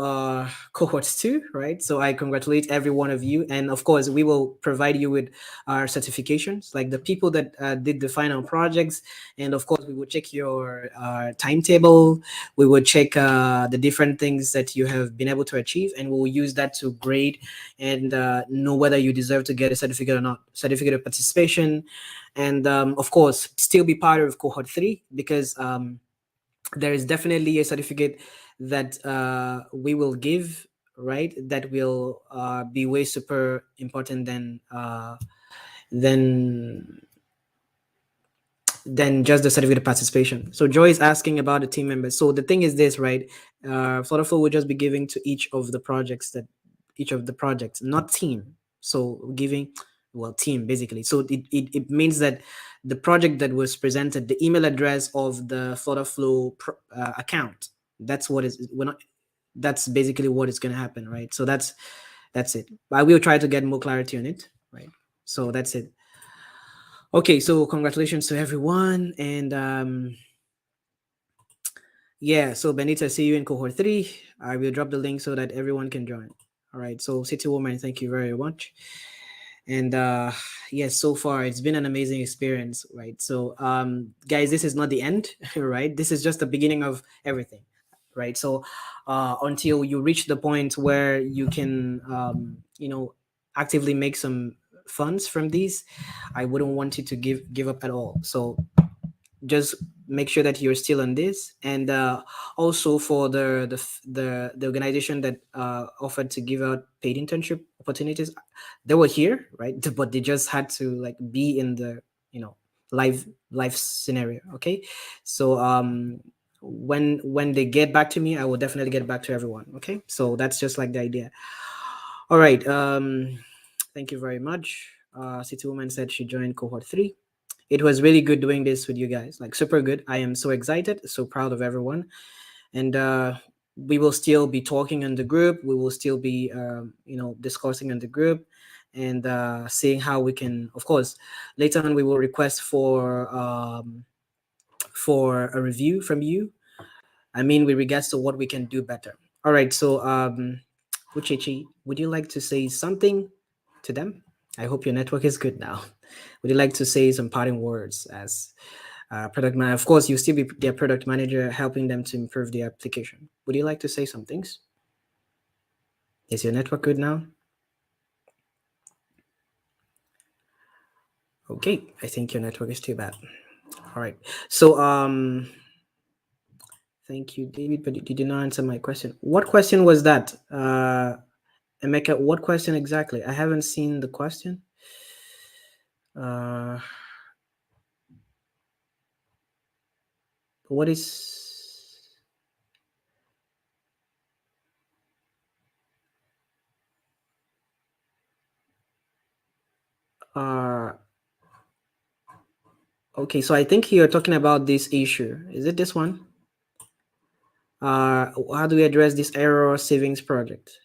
cohort 2, right? So I congratulate every one of you, and of course we will provide you with our certifications, like the people that did the final projects, and of course we will check your timetable. We will check the different things that you have been able to achieve, and we will use that to grade and know whether you deserve to get a certificate or not, certificate of participation, and of course still be part of cohort 3, because there is definitely a certificate that we will give, right? That will be way super important than just the certificate of participation. So Joy is asking about the team members. So the thing is this, right? FlutterFlow will just be giving to each of the projects, not team. So giving, team basically. So it means that the project that was presented, the email address of the FlutterFlow account, that's basically what is going to happen, right? So that's it. I will try to get more clarity on it, right? So that's it. Okay, so congratulations to everyone, and yeah, so Benita, see you in cohort 3. I will drop the link so that everyone can join. All right, so City Woman, thank you very much. And yes, so far it's been an amazing experience, right? So guys, this is not the end, right? This is just the beginning of everything, right? So until you reach the point where you can actively make some funds from these, I wouldn't want you to give up at all. So just make sure that you're still on this. And also for the organization that offered to give out paid internship opportunities, they were here, right? But they just had to like be in the live scenario. Okay, so when they get back to me, I will definitely get back to everyone. Okay, so that's just like the idea. All right, thank you very much. City Woman said she joined cohort 3. It was really good doing this with you guys, like super good. I am so excited, so proud of everyone. And we will still be talking in the group. We will still be discussing in the group, and seeing how we can, of course, later on we will request for a review from you. I mean, with regards to what we can do better. All right, so Uchechi, would you like to say something to them? I hope your network is good now. Would you like to say some parting words as product manager? Of course, you still be their product manager, helping them to improve the application. Would you like to say some things? Is your network good now? Okay, I think your network is too bad. All right, so thank you, David, but you did not answer my question. What question was that, Emeka? What question exactly? I haven't seen the question. What is okay, so I think you're talking about this issue. Is it this one? How do we address this error savings project?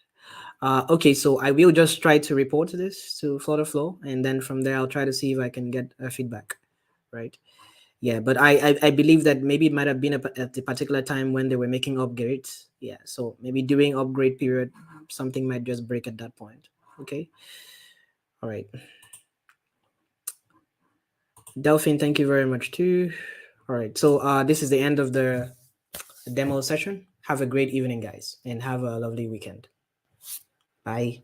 Okay, so I will just try to report this to FlutterFlow, and then from there I'll try to see if I can get feedback, right? Yeah, but I believe that maybe it might have been at the particular time when they were making upgrades. Yeah, so maybe during upgrade period, something might just break at that point. Okay. All right. Delphine, thank you very much too. All right, so this is the end of the demo session. Have a great evening, guys, and have a lovely weekend. Bye.